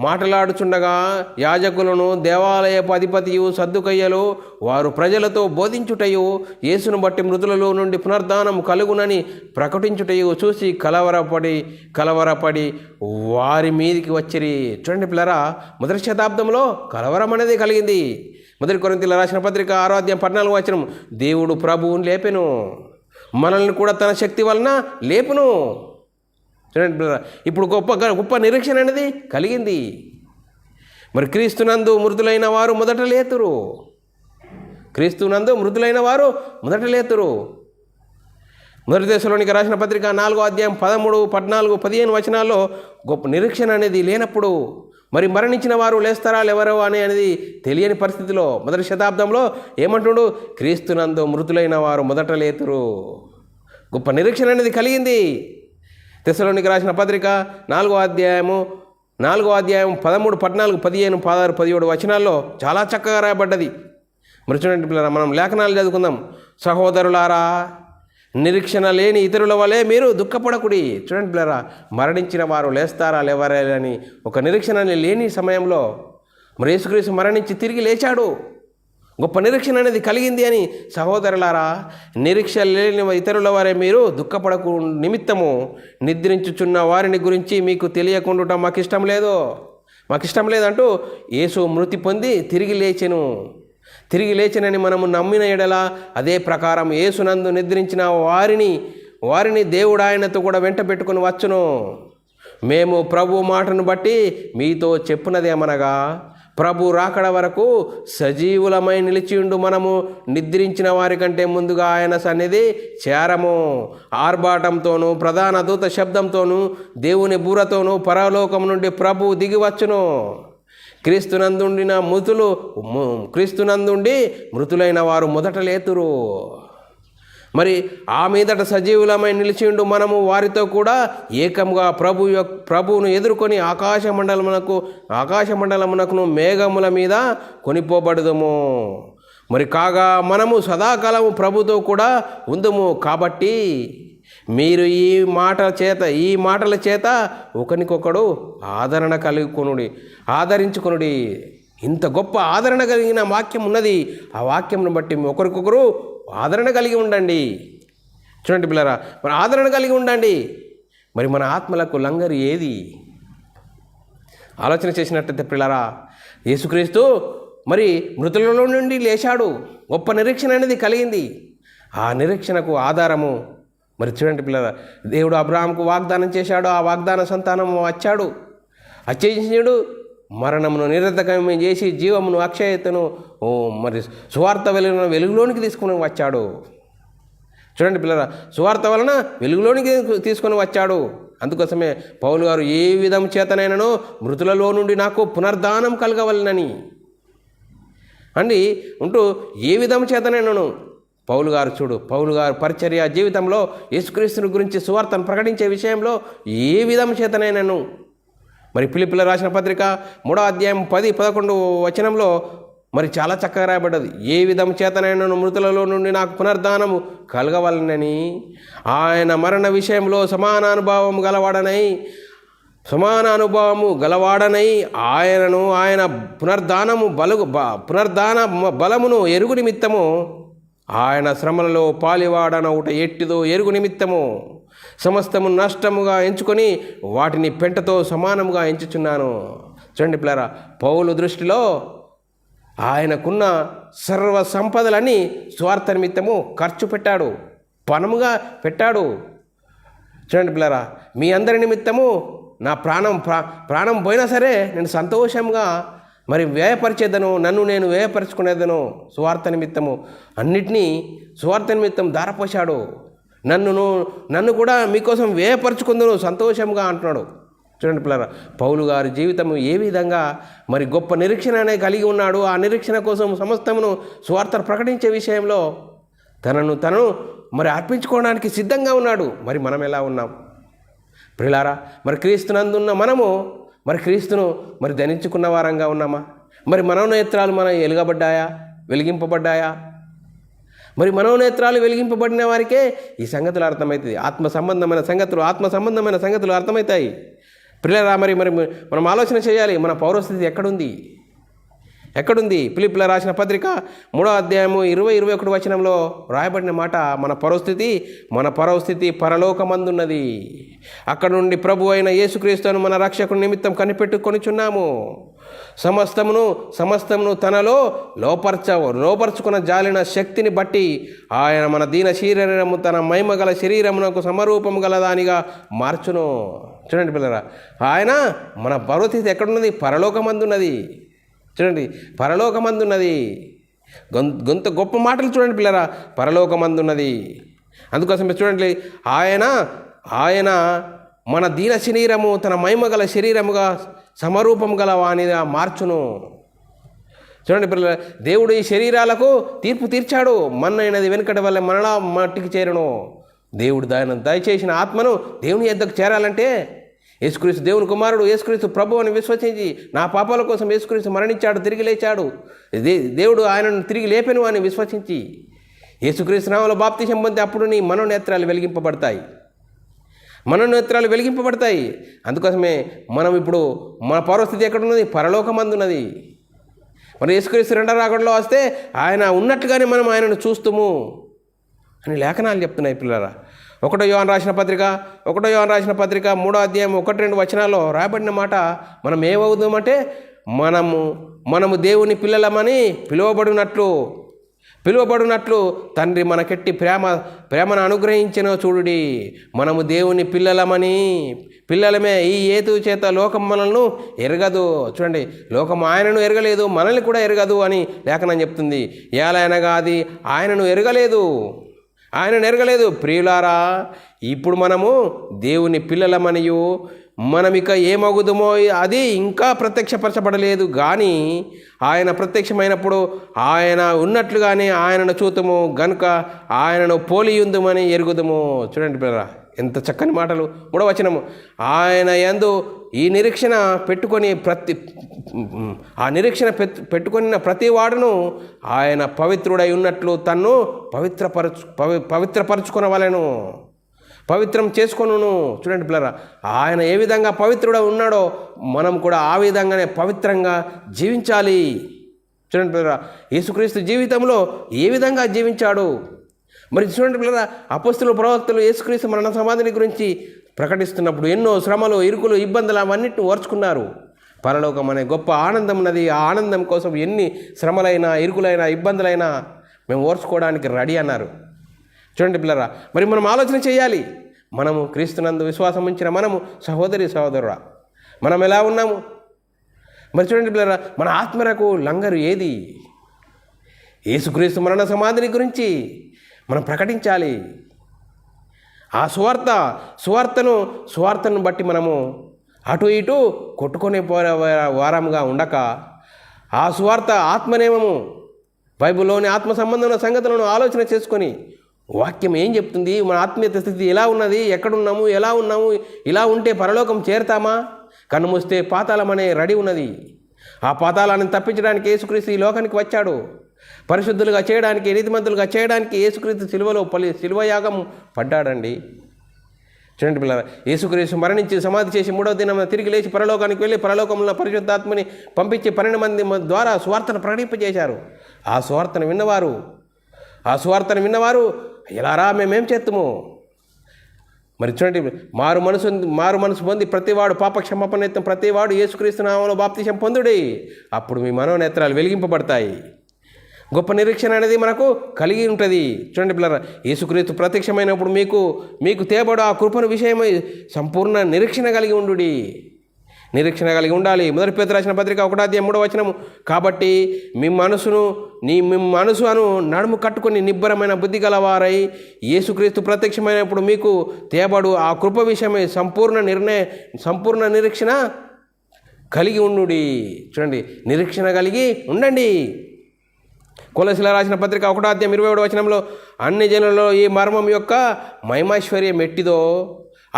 మాట్లాడుచుండగా యాజకులను దేవాలయపు అధిపతియు సద్దుకయ్యలు వారు ప్రజలతో బోధించుటయు యేసును బట్టి మృతులలో నుండి పునరుద్ధానం కలుగునని ప్రకటించుటయు చూసి కలవరపడి వారి మీదికి వచ్చిరి. చూడండి పిల్లరా, మొదటి శతాబ్దంలో కలవరం అనేది కలిగింది. మొదటి కొరింథీయులకు రాసిన పత్రిక 6:14 వచనం, దేవుడు ప్రభువును లేపెను, మనల్ని కూడా తన శక్తి వలన లేపును. చూడండి, ఇప్పుడు గొప్ప నిరీక్షణ అనేది కలిగింది. మరి క్రీస్తునందు మృతులైన వారు మొదట లేతురు. మొదటి దశలోనికి రాసిన పత్రిక 4:13-14-15 వచనాల్లో గొప్ప నిరీక్షణ అనేది లేనప్పుడు మరి మరణించిన వారు లేస్తారా లేవరో అనేది తెలియని పరిస్థితిలో మొదటి శతాబ్దంలో ఏమంటుడు? క్రీస్తునందు మృతులైన వారు మొదట లేతురు. గొప్ప నిరీక్షణ అనేది కలిగింది. తెస్సలోనికి రాసిన పత్రిక 4వ అధ్యాయము 13, 14, 15, 16, 17 వచనాల్లో చాలా చక్కగా రాయబడ్డది. మరి చూడండి పిల్లరా, మనం లేఖనాలు చదువుకుందాం. సహోదరులారా, నిరీక్షణ లేని ఇతరుల వలె మీరు దుఃఖపడకుడి. చూడండి పిల్లరా, మరణించిన వారు లేస్తారా లేవరా అని ఒక నిరీక్షణ లేని సమయంలో మరి యేసుక్రీస్తు మరణించి తిరిగి లేచాడు. గొప్ప నిరీక్షణ అనేది కలిగింది అని, సహోదరులారా, నిరీక్షణ లేని ఇతరుల వారే మీరు దుఃఖపడకు నిమిత్తము నిద్రించుచున్న వారిని గురించి మీకు తెలియకుండా మాకు ఇష్టం లేదంటూ యేసు మృతి పొంది తిరిగి లేచెనని మనము నమ్మిన ఎడల అదే ప్రకారం యేసునందు నిద్రించిన వారిని దేవుడు ఆయనతో కూడా వెంట పెట్టుకుని వచ్చును. మేము ప్రభు మాటను బట్టి మీతో చెప్పునదేమనగా, ప్రభు రాకడ వరకు సజీవులమై నిలిచిండు మనము నిద్రించిన వారి కంటే ముందుగా ఆయన సన్నిధి చేరము. ఆర్భాటంతోనూ ప్రధాన దూత శబ్దంతోనూ దేవుని బూరతోనూ పరలోకం నుండి ప్రభు దిగివచ్చును. క్రీస్తునందుండి మృతులైన వారు మొదట లేతురు. మరి ఆ మీదట సజీవులమై నిలిచిండు మనము వారితో కూడా ఏకంగా ప్రభువును ఎదుర్కొని ఆకాశమండలమునకును మేఘముల మీద కొనిపోబడుదము. మరి కాగా మనము సదాకాలము ప్రభుతో కూడా ఉందుము. కాబట్టి మీరు ఈ మాటల చేత ఒకరికొకడు ఆదరించుకొనుడి. ఇంత గొప్ప ఆదరణ కలిగిన వాక్యం ఉన్నది. ఆ వాక్యంను బట్టి ఒకరికొకరు ఆదరణ కలిగి ఉండండి. చూడండి పిల్లరా, మరి ఆదరణ కలిగి ఉండండి. మరి మన ఆత్మలకు లంగరు ఏది? ఆలోచన చేసినట్టయితే పిల్లరా, యేసుక్రీస్తు మరి మృతులలో నుండి లేచాడు. గొప్ప నిరీక్షణ అనేది కలిగింది. ఆ నిరీక్షణకు ఆధారము మరి చూడండి పిల్లరా, దేవుడు అబ్రహాముకు వాగ్దానం చేశాడు. ఆ వాగ్దాన సంతానం వచ్చేసాడు. మరణమును నిరర్ధకం చేసి జీవమును అక్షయతను మరి సువార్త వెలుగులోనికి తీసుకుని వచ్చాడు. చూడండి పిల్లరా, సువార్త వలన వెలుగులోనికి తీసుకొని వచ్చాడు. అందుకోసమే పౌలు గారు ఏ విధం చేతనైనను మృతులలో నుండి నాకు పునర్ధానం కలగవలనని అండి ఉంటూ ఏ విధం చేతనైనను పౌలు గారు చూడు, పౌలు గారు పరిచర్య జీవితంలో యేసుక్రీస్తుని గురించి సువార్తను ప్రకటించే విషయంలో ఏ విధం చేతనైనను మరి ఫిలిప్పీయులకు రాసిన పత్రిక 3వ అధ్యాయం 10-11 వచనంలో మరి చాలా చక్కగా రాయబడ్డది. ఏ విధం చేతనైనను మృతులలో నుండి నాకు పునర్ధానము కలగవలనని ఆయన మరణ విషయంలో సమాన అనుభవము గలవాడనై ఆయన పునర్ధాన బలమును ఎరుగు నిమిత్తము ఆయన శ్రమలలో పాలివాడనవుట ఎట్టిదో ఎరుగు నిమిత్తము సమస్తము నష్టముగా ఎంచుకొని వాటిని పెంటతో సమానముగా ఎంచుచున్నాను. చూడండి పిల్లరా, పౌలు దృష్టిలో ఆయనకున్న సర్వ సంపదలని స్వార్థ నిమిత్తము ఖర్చు పెట్టాడు, పణముగా పెట్టాడు. చూడండి పిల్లరా, మీ అందరి నిమిత్తము నా ప్రాణం పోయినా సరే నేను సంతోషంగా మరి వ్యయపరిచేదను, నన్ను నేను వ్యయపరుచుకునేదను సువార్త నిమిత్తము, అన్నిటినీ సువార్త నిమిత్తం ధారపోశాడు. నన్ను కూడా మీకోసం వ్యయపరుచుకుందును సంతోషంగా అంటున్నాడు. చూడండి పిల్లరా, పౌలు గారి జీవితం ఏ విధంగా మరి గొప్ప నిరీక్షణ కలిగి ఉన్నాడు. ఆ నిరీక్షణ కోసం సమస్తమును సువార్తను ప్రకటించే విషయంలో తనను మరి అర్పించుకోవడానికి సిద్ధంగా ఉన్నాడు. మరి మనం ఎలా ఉన్నాం ప్రియులారా? మరి క్రీస్తునందున్న మనము మరి క్రీస్తును మరి ధరించుకున్న వారంగా ఉన్నామా? మరి మనోనేత్రాలు వెలిగింపబడ్డాయా? మరి మనోనేత్రాలు వెలిగింపబడిన వారికే ఈ సంగతులు అర్థమవుతుంది. ఆత్మ సంబంధమైన సంగతులు అర్థమవుతాయి. ప్రియులారా, మరి మనం ఆలోచన చేయాలి, మన పౌరస్థితి ఎక్కడుంది? ఫిలిప్పీయులకు రాసిన పత్రిక 3వ అధ్యాయము 20-21 వచనంలో రాయబడిన మాట, మన పరస్థితి పరలోకమందున్నది. అక్కడ నుండి ప్రభు అయిన యేసుక్రీస్తును మన రక్షకుని నిమిత్తం కనిపెట్టుకొనిచున్నాము. సమస్తమును తనలో లోపర్చుకున్న జాలిన శక్తిని బట్టి ఆయన మన దీన శరీరము తన మహిమ గల శరీరమునకు సమరూపము గలదానిగా మార్చును. చూడండి పిల్లరా, ఆయన మన పరస్థితి ఎక్కడున్నది? పరలోకమందున్నది. చూడండి, పరలోకమందున్నది. గొప్ప మాటలు చూడండి పిల్లరా, పరలోకమందున్నది. అందుకోసమే చూడండి, ఆయన మన దీన శరీరము తన మహిమ గల శరీరముగా సమరూపం గల వానిగా మార్చును. చూడండి పిల్లల, దేవుడు ఈ శరీరాలకు తీర్పు తీర్చాడు. మన్నైనది వెనుకటి వల్ల మరలా మట్టికి చేరును. దేవుడు దయచేసిన ఆత్మను దేవుని యొద్దకు చేరాలంటే యేసుక్రీస్తు దేవుని కుమారుడు, యేసుక్రీస్తు ప్రభు అని విశ్వసించి నా పాపాల కోసం యేసుక్రీస్తు మరణించాడు, తిరిగి లేచాడు, దేవుడు ఆయనను తిరిగి లేపెను అని విశ్వసించి యేసుక్రీస్తు నామములో బాప్తిసం పొంది అప్పుడు నీ మనోనేత్రాలు వెలిగింపబడతాయి. అందుకోసమే మనం ఇప్పుడు మన పౌరస్థితి ఎక్కడున్నది? పరలోకమందున్నది. మరి యేసుక్రీస్తు రెండవ రాకడలో వస్తే ఆయన ఉన్నట్టుగానే మనం ఆయనను చూస్తాము అని లేఖనాలు చెప్తున్నాయి పిల్లరా. 1వ యోహాను రాసిన పత్రిక 3వ అధ్యాయం 1-2 వచనాల్లో రాయబడిన మాట, మనం ఏమవుతామంటే మనము దేవుని పిల్లలమని పిలువబడినట్లు తండ్రి మనకెట్టి ప్రేమను అనుగ్రహించిన చూడుడి. మనము దేవుని పిల్లలమే. ఈ హేతు చేత లోకం మనల్ని ఎరగదు. చూడండి, లోకం ఆయనను ఎరగలేదు, మనల్ని కూడా ఎరగదు అని లేఖనం చెప్తుంది. ఏలైనగా అది ఆయనను ఎరగలేదు. ప్రియులారా, ఇప్పుడు మనము దేవుని పిల్లలమనియు మనమిక ఏమగుదుమో అది ఇంకా ప్రత్యక్షపరచబడలేదు. కానీ ఆయన ప్రత్యక్షమైనప్పుడు ఆయన ఉన్నట్లుగానే ఆయనను చూతుము గనుక ఆయనను పోలియుందుమని ఎరుగుదుము. చూడండి పిల్లరా, ఎంత చక్కని మాటలు. 3వ వచనము, ఆయన యందు ఈ నిరీక్షణ పెట్టుకున్న ప్రతి వాడును ఆయన పవిత్రుడై ఉన్నట్లు తన్ను పవిత్రపరచుకొనవలెను, పవిత్రం చేసుకొనును. చూడండి పిల్లరా, ఆయన ఏ విధంగా పవిత్రుడై ఉన్నాడో మనం కూడా ఆ విధంగానే పవిత్రంగా జీవించాలి. చూడండి పిల్లరా, యేసుక్రీస్తు జీవితంలో ఏ విధంగా జీవించాడు మరి చూడండి పిల్లరా. అపొస్తలులు, ప్రవక్తలు యేసుక్రీస్తు మరణ సమాధిని గురించి ప్రకటిస్తున్నప్పుడు ఎన్నో శ్రమలు, ఇరుకులు, ఇబ్బందులు అవన్నిటిని ఓర్చుకున్నారు. పరలోకం అనే గొప్ప ఆనందం ఉన్నది. ఆ ఆనందం కోసం ఎన్ని శ్రమలైనా, ఇరుకులైనా, ఇబ్బందులైనా మేము ఓర్చుకోవడానికి రెడీ అన్నారు. చూడండి పిల్లరా, మరి మనం ఆలోచన చేయాలి. మనము క్రీస్తునందు విశ్వాసం ఉంచిన మనము సహోదరుడా మనం ఎలా ఉన్నాము? మరి చూడండి పిల్లరా, మన ఆత్మలకు లంగరు ఏది? యేసుక్రీస్తు మరణ సమాధిని గురించి మనం ప్రకటించాలి. ఆ సువార్తను బట్టి మనము అటు ఇటు కొట్టుకునే వారంగా ఉండక, ఆ సువార్త ఆత్మనేమము బైబిల్లోని ఆత్మ సంబంధమైన సంగతులను ఆలోచన చేసుకొని వాక్యం ఏం చెప్తుంది, మన ఆత్మీయత స్థితి ఎలా ఉన్నది, ఎక్కడున్నాము, ఎలా ఉన్నాము, ఇలా ఉంటే పరలోకం చేరుతామా? కన్ను మూస్తే పాతాళం అనే రెడీ ఉన్నది. ఆ పాతాళాన్ని తప్పించడానికి యేసుక్రీస్తు ఈ లోకానికి వచ్చాడు. పరిశుద్ధులుగా చేయడానికి, నీతిమంతులుగా చేయడానికి యేసుక్రీస్తు శిలువయాగం పడ్డాడండి. చూడండి పిల్లరా, యేసుక్రీస్తు మరణించి సమాధి చేసి 3వ దినం తిరిగి లేచి పరలోకానికి వెళ్ళి పరలోకంలో పరిశుద్ధాత్మని పంపించి 12 మంది ద్వారా సువార్తను ప్రకటింపజేశారు. ఆ సువార్తను విన్నవారు ఎలారా మేమేం చేస్తాము? మరి చూడండి, మారు మనసు పొంది ప్రతివాడు పాపక్షమాపణ ఎత్తం ప్రతివాడు యేసుక్రీస్తు నామములో బాప్తిసం పొందుడి. అప్పుడు మీ మనోనేత్రాలు వెలిగింపబడతాయి. గొప్ప నిరీక్షణ అనేది మనకు కలిగి ఉంటుంది. చూడండి పిల్లరా, యేసుక్రీస్తు ప్రత్యక్షమైనప్పుడు మీకు తేబడు ఆ కృపను విషయమై సంపూర్ణ నిరీక్షణ కలిగి ఉండాలి. మొదటి పేతురు రాసిన పత్రిక 1:3 కాబట్టి మీ మనసు అను నడుము కట్టుకొని నిబ్బరమైన బుద్ధి గలవారై యేసుక్రీస్తు ప్రత్యక్షమైనప్పుడు మీకు తేబడు ఆ కృప విషయమై సంపూర్ణ నిరీక్షణ కలిగి ఉండుడి. చూడండి, నిరీక్షణ కలిగి ఉండండి. కొలసీల రాసిన పత్రిక 1:27 అన్ని జనులలో ఈ మర్మం యొక్క మహిమైశ్వర్యం ఎట్టిదో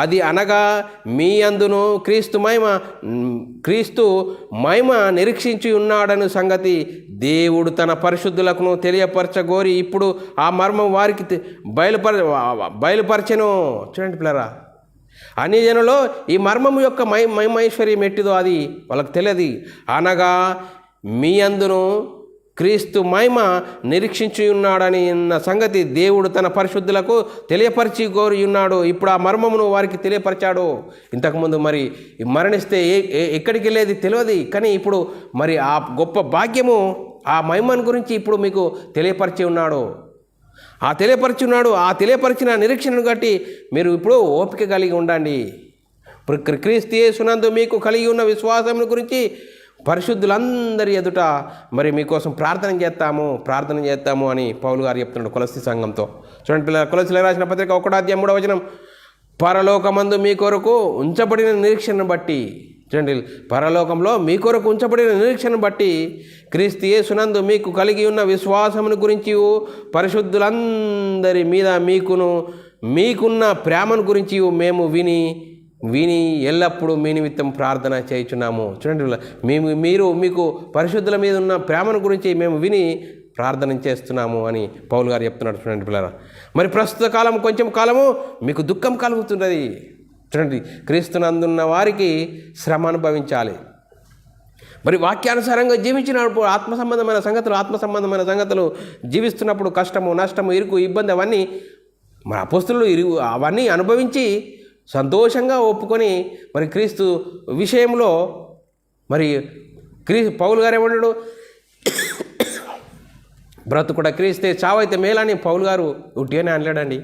అది అనగా మీ అందును క్రీస్తు మహిమ నిరీక్షించి ఉన్నాడని సంగతి దేవుడు తన పరిశుద్ధులకు తెలియపరచగోరి ఇప్పుడు ఆ మర్మం వారికి బయలుపరచెను. చూడండి పిల్లరా, అన్ని జనులలో ఈ మర్మం యొక్క మహిమైశ్వర్యం ఎట్టిదో అది వాళ్ళకి తెలియదు. అనగా మీ అందును క్రీస్తు మహిమ నిరీక్షించి ఉన్నాడని సంగతి దేవుడు తన పరిశుద్ధులకు తెలియపరిచి కోరి ఉన్నాడు. ఇప్పుడు ఆ మర్మమును వారికి తెలియపరిచాడు. ఇంతకుముందు మరి మరణిస్తే ఎక్కడికి వెళ్ళేది తెలియదు, కానీ ఇప్పుడు మరి ఆ గొప్ప భాగ్యము, ఆ మహిమను గురించి ఇప్పుడు మీకు తెలియపరిచి ఉన్నాడు. ఆ తెలియపరిచిన నిరీక్షణను బట్టి మీరు ఇప్పుడు ఓపిక కలిగి ఉండండి. క్రీస్తు యేసునందు మీకు కలిగి ఉన్న విశ్వాసం గురించి పరిశుద్ధులందరి ఎదుట మరి మీకోసం ప్రార్థన చేస్తాము అని పౌలు గారు చెప్తున్నాడు కొలస్సీ సంఘంతో. చూడండి పిల్లలు, కొలస్సీలకు రాసిన పత్రిక 1:3 పరలోకమందు మీ కొరకు ఉంచబడిన నిరీక్షణను బట్టి, చూడండి, పరలోకంలో మీ కొరకు ఉంచబడిన నిరీక్షణను బట్టి క్రీస్తు యేసునందు మీకు కలిగి ఉన్న విశ్వాసమును గురించి పరిశుద్ధులందరి మీద మీకున్న ప్రేమను గురించి మేము విని ఎల్లప్పుడూ మీ నిమిత్తం ప్రార్థన చేయుచున్నాము. చూడండి, మీకు పరిశుద్ధుల మీద ఉన్న ప్రేమను గురించి మేము విని ప్రార్థన చేస్తున్నాము అని పౌలు గారు చెప్తున్నాడు. చూడండి పిల్లరా, మరి ప్రస్తుత కాలం కొంచెం కాలము మీకు దుఃఖం కలుగుతున్నది. చూడండి, క్రీస్తునందున్న వారికి శ్రమ అనుభవించాలి. మరి వాక్యానుసారంగా జీవించినప్పుడు ఆత్మ సంబంధమైన సంగతులు జీవిస్తున్నప్పుడు కష్టము, నష్టము, ఇరుకు, ఇబ్బంది అవన్నీ మన అపోస్తలులు అవన్నీ అనుభవించి సంతోషంగా ఒప్పుకొని మరి క్రీస్తు విషయంలో మరి పౌలు గారు ఏమన్నాడు, బ్రతుకుడ క్రీస్తే చావైతే మేలని పౌలు గారు ఉట్టిగానే అనలేడండి.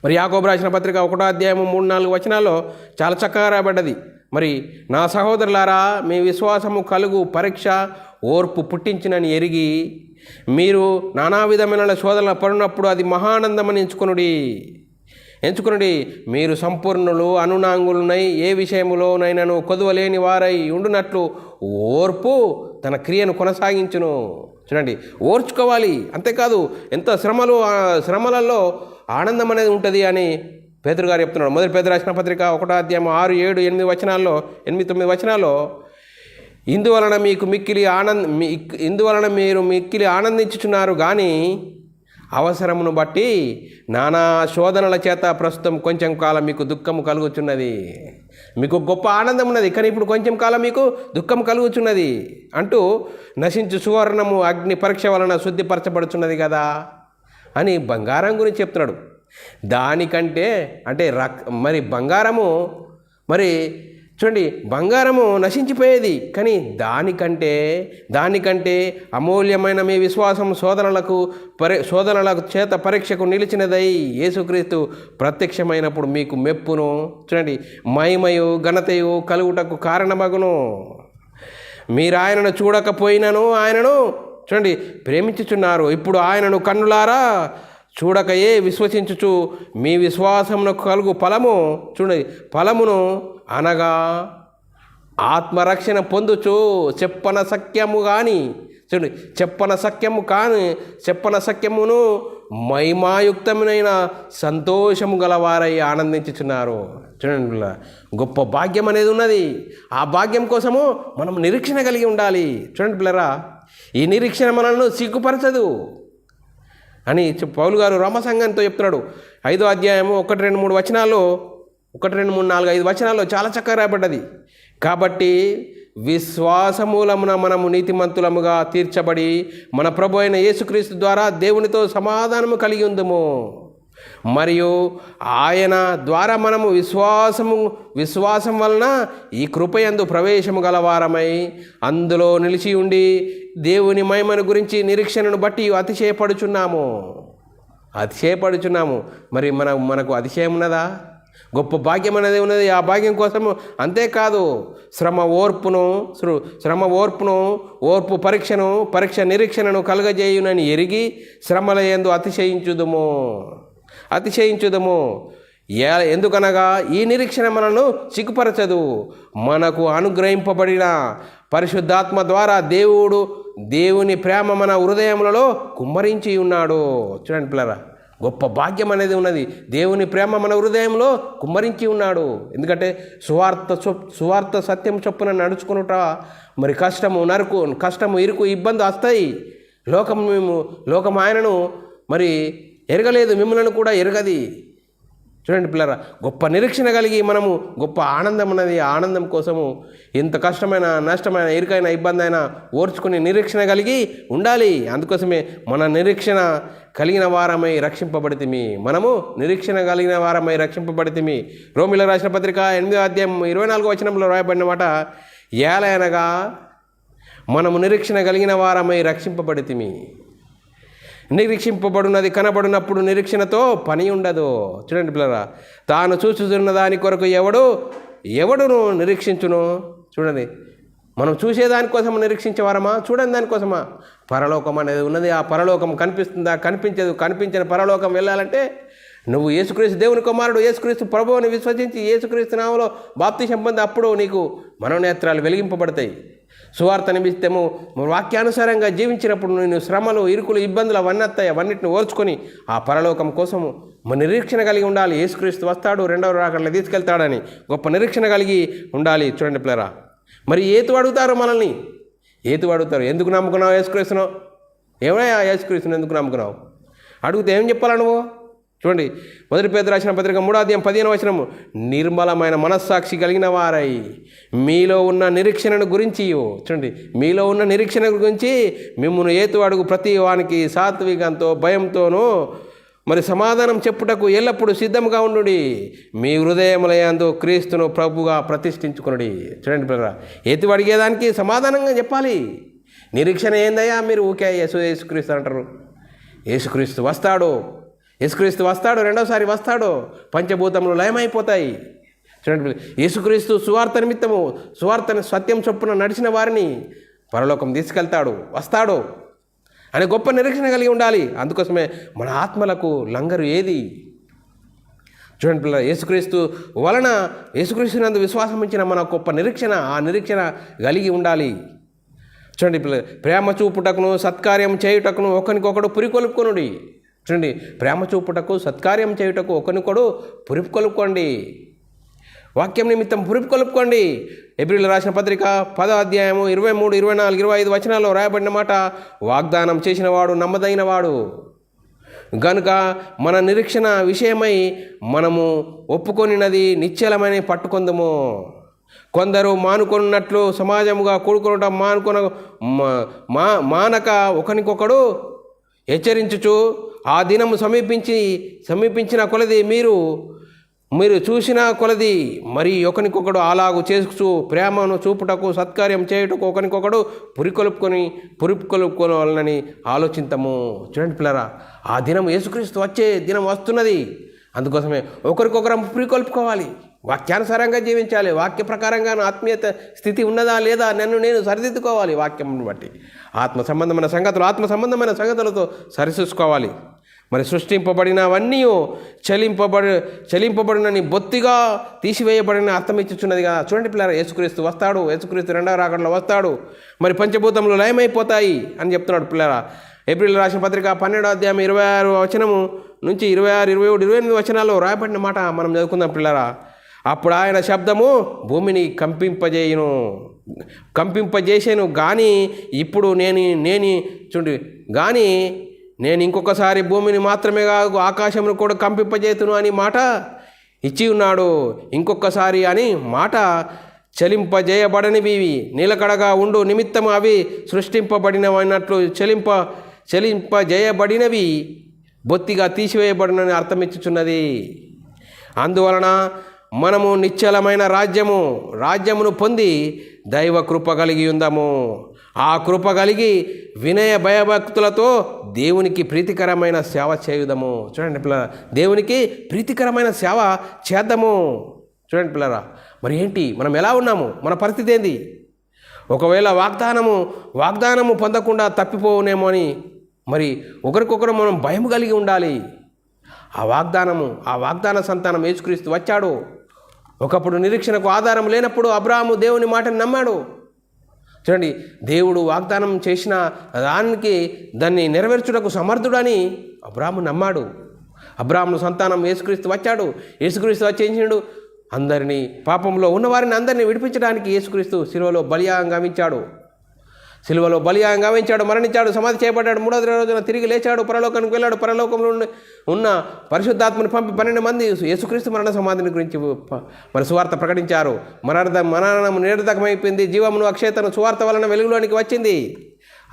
మరి యాకోబు రాసిన పత్రిక 1:3-4 చాలా చక్కగా రాబడ్డది. మరి నా సహోదరులారా, మీ విశ్వాసము కలుగు పరీక్ష ఓర్పు పుట్టించినని ఎరిగి మీరు నానా విధమైన శోధనలు పడినప్పుడు అది మహానందమని ఎంచుకునుడి. మీరు సంపూర్ణులు అనునాంగులునై ఏ విషయములోనైనాను కొదువలేని వారై ఉండునట్లు ఓర్పు తన క్రియను కొనసాగించును. చూడండి, ఓర్చుకోవాలి. అంతేకాదు ఎంత శ్రమలలో ఆనందం అనేది ఉంటుంది అని పేతురు గారు చెప్తున్నాడు. మొదటి పేతురు రాసిన పత్రిక 1:6-8 ఇందువలన మీరు మిక్కిలి ఆనందించుచున్నారు కానీ అవసరమును బట్టి నానా శోధనల చేత ప్రస్తుతం కొంచెం కాలం మీకు దుఃఖము కలుగుచున్నది. మీకు గొప్ప ఆనందం ఉన్నది, కానీ ఇప్పుడు కొంచెం కాలం మీకు దుఃఖం కలుగుచున్నది అంటూ నశించు సువర్ణము అగ్ని పరీక్ష వలన శుద్ధిపరచబడుచున్నది కదా అని బంగారం గురించి చెప్తున్నాడు. దానికంటే అంటే మరి బంగారము మరి చూడండి, బంగారము నశించిపోయేది, కానీ దానికంటే అమూల్యమైన మీ విశ్వాసం శోధనల చేత పరీక్షకు నిలిచినదై యేసుక్రీస్తు ప్రత్యక్షమైనప్పుడు మీకు మెప్పును, చూడండి, మహిమయు ఘనతయు కలుగుటకు కారణమగును. మీరు ఆయనను చూడకపోయినను ఆయనను చూడండి ప్రేమించుచున్నారు. ఇప్పుడు ఆయనను కన్నులారా చూడకయే విశ్వసించుచు మీ విశ్వాసమునకు కలుగు ఫలము, చూడండి, ఫలమును అనగా ఆత్మరక్షణ పొందుచు చెప్పన సఖ్యము కానీ, చూడండి, చెప్పన సఖ్యమును మహిమాయుక్తమైన సంతోషము గలవారై ఆనందించుచున్నారు. చూడండి పిల్లరా, గొప్ప భాగ్యం అనేది ఉన్నది. ఆ భాగ్యం కోసము మనం నిరీక్షణ కలిగి ఉండాలి. చూడండి పిల్లరా, ఈ నిరీక్షణ మనల్ని సిగ్గుపరచదు అని పౌలు గారు రోమసంఘంతో చెప్తున్నాడు. 5వ అధ్యాయము 1, 2, 3 వచనాల్లో 1, 2, 3, 4, 5 వచనాల్లో చాలా చక్కగా రాయబడ్డది. కాబట్టి విశ్వాసమూలమున మనము నీతిమంతులముగా తీర్చబడి మన ప్రభు అయిన యేసుక్రీస్తు ద్వారా దేవునితో సమాధానము కలిగి ఉందుము. మరియు ఆయన ద్వారా మనము విశ్వాసం వలన ఈ కృపయందు ప్రవేశము గలవారమై అందులో నిలిచి ఉండి దేవుని మహిమను గురించి నిరీక్షణను బట్టి అతిశయపడుచున్నాము. మరి మనకు అతిశయం ఉన్నదా? గొప్ప భాగ్యం అనేది ఉన్నది. ఆ భాగ్యం కోసము అంతేకాదు ఓర్పు పరీక్ష నిరీక్షణను కలుగజేయునని ఎరిగి శ్రమల యందు అతిశయించుదము. ఎందుకనగా ఈ నిరీక్షణ మనను సిగ్గుపరచదు. మనకు అనుగ్రహింపబడిన పరిశుద్ధాత్మ ద్వారా దేవుని ప్రేమ మన హృదయములలో కుమ్మరించి ఉన్నాడు. చూడండి పిల్లరా, గొప్ప భాగ్యం అనేది ఉన్నది. దేవుని ప్రేమ మన హృదయంలో కుమ్మరించి ఉన్నాడు. ఎందుకంటే సువార్త సత్యం చొప్పున నడుచుకునుట మరి కష్టము ఇరుకు ఇబ్బంది వస్తాయి. లోకం ఆయనను మరి ఎరగలేదు, మిమ్మల్ని కూడా ఎరగది. చూడండి పిల్లరా, గొప్ప నిరీక్షణ కలిగి మనము గొప్ప ఆనందం ఉన్నది. ఆనందం కోసము ఎంత కష్టమైన, నష్టమైన, ఇరుకైన, ఇబ్బంది అయినా ఓర్చుకుని నిరీక్షణ కలిగి ఉండాలి. అందుకోసమే మన నిరీక్షణ కలిగిన వారమై రక్షింపబడితిమి. రోమీయులకు రాసిన పత్రిక 8వ అధ్యాయం 24వ వచనంలో రాయబడిన మాట, ఏలయనగా మనము నిరీక్షణ కలిగిన వారమై రక్షింపబడితిమి. నిరీక్షింపబడినది కనబడినప్పుడు నిరీక్షణతో పని ఉండదు. చూడండి పిల్లరా, తాను చూచుతున్న దాని కొరకు ఎవడును నిరీక్షించును. చూడండి, మనం చూసేదానికోసం నిరీక్షించేవారమా? చూడండి దానికోసమా? పరలోకం అనేది ఉన్నది. ఆ పరలోకం కనిపిస్తుందా? కనిపించదు. కనిపించిన పరలోకం వెళ్ళాలంటే నువ్వు యేసుక్రీస్తు దేవుని కుమారుడు, యేసుక్రీస్తు ప్రభువుని విశ్వసించి యేసుక్రీస్తు నామములో బాప్తిసం పొంది అప్పుడు నీకు మనోనేత్రాలు వెలిగింపబడతాయి. సువార్త నిమిత్తము వాక్యానుసారంగా జీవించినప్పుడు నేను శ్రమలు, ఇరుకులు, ఇబ్బందులు అవన్నిటిని ఓర్చుకొని ఆ పరలోకం కోసము నిరీక్షణ కలిగి ఉండాలి. యేసుక్రీస్తు వస్తాడు, 2వ రాకడలో తీసుకెళ్తాడని గొప్ప నిరీక్షణ కలిగి ఉండాలి. చూడండి పిల్లరా, మరి అడుగుతారు మనల్ని, అడుగుతారు, ఎందుకు నమ్ముకున్నావు యేసుక్రీస్తును? ఏమయ్యా యేసుక్రీస్తును ఎందుకు నమ్ముకున్నావు? అడిగితే ఏం చెప్పాలా నువ్వు? చూడండి, 1 పేతురు రాసిన పత్రిక 3వ అధ్యాయం 15వ వచనము, నిర్మలమైన మనస్సాక్షి కలిగిన వారై మీలో ఉన్న నిరీక్షణను గురించి, చూడండి, మీలో ఉన్న నిరీక్షణ గురించి మిమ్మును అడుగు ప్రతి వానికి సాత్వికంతో భయంతోనూ మరి సమాధానం చెప్పుటకు ఎల్లప్పుడూ సిద్ధంగా ఉండుడి. మీ హృదయములయందు క్రీస్తును ప్రభుగా ప్రతిష్ఠించుకునుడి. చూడండి పిల్లరా, అడిగేదానికి సమాధానంగా చెప్పాలి. నిరీక్షణ ఏందయ్యా? మీరు ఊకే యేసుక్రీస్తు అంటారు. యేసుక్రీస్తు వస్తాడు, రెండోసారి వస్తాడు, పంచభూతములు లయమైపోతాయి. చూడండి, యేసుక్రీస్తు సువార్త నిమిత్తము సువార్తని సత్యం చొప్పున నడిచిన వారిని పరలోకం తీసుకెళ్తాడు, వస్తాడు అనే గొప్ప నిరీక్షణ కలిగి ఉండాలి. అందుకోసమే మన ఆత్మలకు లంగరు ఏది? చూడండి పిల్లలు, యేసుక్రీస్తునందు విశ్వాసం ఇచ్చిన మన గొప్ప నిరీక్షణ, ఆ నిరీక్షణ కలిగి ఉండాలి. చూడండి పిల్లలు, ప్రేమ చూపుటకును సత్కార్యం చేయుటకును ఒకరికొకడు పురికొలుపుకొనుడి. చూడండి, ప్రేమ చూపుటకు సత్కార్యం చేయుటకు ఒకరికొకడు పురికొలుపుకోండి. వాక్యం నిమిత్తం పురికొలుపుకోండి. హెబ్రీయులకు రాసిన పత్రిక 10వ అధ్యాయము 23, 24, 25 వచనాల్లో రాయబడిన మాట, వాగ్దానం చేసిన వాడు నమ్మదగిన వాడు గనుక మన నిరీక్షణ విషయమై మనము ఒప్పుకొనినది నిశ్చలమని పట్టుకొందుము. కొందరు మానుకొన్నట్లు సమాజముగా కూడుకొనటం మానక ఒకరికొకడు హెచ్చరించుచు ఆ దినము సమీపించిన కొలది మీరు చూసిన కొలది మరి ఒకరికొకడు అలాగు చేసుకు ప్రేమను చూపుటకు సత్కార్యం చేయుటకు ఒకరికొకడు పురికొలుపుకోవాలని ఆలోచించము. చూడండి పిల్లరా, ఆ దినం యేసుక్రీస్తు వచ్చే దినం వస్తున్నది. అందుకోసమే ఒకరికొకరం పురికొల్పుకోవాలి, వాక్యానుసారంగా జీవించాలి. వాక్య ప్రకారంగా ఆత్మీయత స్థితి ఉన్నదా లేదా నేను సరిదిద్దుకోవాలి. వాక్యం బట్టి ఆత్మ సంబంధమైన సంగతులతో సరిచూసుకోవాలి. మరి సృష్టింపబడినవన్నీ చలింపబడినని బొత్తిగా తీసివేయబడిన అర్థం ఇచ్చుచున్నది కదా. చూడండి పిల్లలు, యేసుక్రీస్తు వస్తాడు, యేసుక్రీస్తు రెండవ రాకడలో వస్తాడు, మరి పంచభూతములు లయమైపోతాయి అని చెప్తున్నాడు పిల్లల. ఏప్రిల్ రాసిన పత్రిక 12వ అధ్యాయం 26వ వచనము నుంచి 26, 27, 28 వచనాల్లో రాయబడిన మాట మనం చదువుకుందాం పిల్లరా. అప్పుడు ఆయన శబ్దము భూమిని కంపింపజేసాను కానీ ఇప్పుడు చూడండి, కానీ నేను ఇంకొకసారి భూమిని మాత్రమే కాదు ఆకాశమును కూడా కంపింపజేతును అని మాట ఇచ్చి ఉన్నాడు. ఇంకొకసారి అని మాట చలింపజేయబడనివి నిలకడగా ఉండు నిమిత్తం అవి సృష్టింపబడినవన్నట్లు చలింపజేయబడినవి బొత్తిగా తీసివేయబడినని అర్థమిచ్చుచున్నది. అందువలన మనము నిశ్చలమైన రాజ్యమును పొంది దైవ కృప కలిగి ఉందాము. ఆ కృప కలిగి వినయ భయభక్తులతో దేవునికి ప్రీతికరమైన సేవ చేయుదము. చూడండి పిల్లరా, దేవునికి ప్రీతికరమైన సేవ చేద్దాము. చూడండి పిల్లరా, మరి ఏంటి, మనం ఎలా ఉన్నాము, మన పరిస్థితి ఏంది? ఒకవేళ వాగ్దానము పొందకుండా తప్పిపోవునేమో అని మరి ఒకరికొకరు మనం భయం కలిగి ఉండాలి. ఆ వాగ్దాన సంతానం యేసుక్రీస్తు వచ్చాడు. ఒకప్పుడు నిరీక్షణకు ఆధారం లేనప్పుడు అబ్రాహాము దేవుని మాటను నమ్మాడు. చూడండి, దేవుడు వాగ్దానం చేసిన దాన్ని నెరవేర్చుటకు సమర్థుడని అబ్రాహాము నమ్మాడు. అబ్రాహాము సంతానం యేసుక్రీస్తు వచ్చాడు. యేసుక్రీస్తు వచ్చేసిండు అందరినీ, పాపంలో ఉన్నవారిని అందరినీ విడిపించడానికి యేసుక్రీస్తు శిలువలో బలియాగంగా గావించాడు, మరణించాడు, సమాధి చేయబడ్డాడు, 3వ రోజున తిరిగి లేచాడు, పరలోకానికి వెళ్ళాడు. పరలోకంలో ఉన్న పరిశుద్ధాత్మని పంపి 12 మంది యేసుక్రీస్తు మరణ సమాధిని గురించి మరి సువార్త ప్రకటించారు. మరణం నిరర్ధకమైపోయింది, జీవమును అక్షయతను సువార్త వలన వెలుగులోనికి వచ్చింది.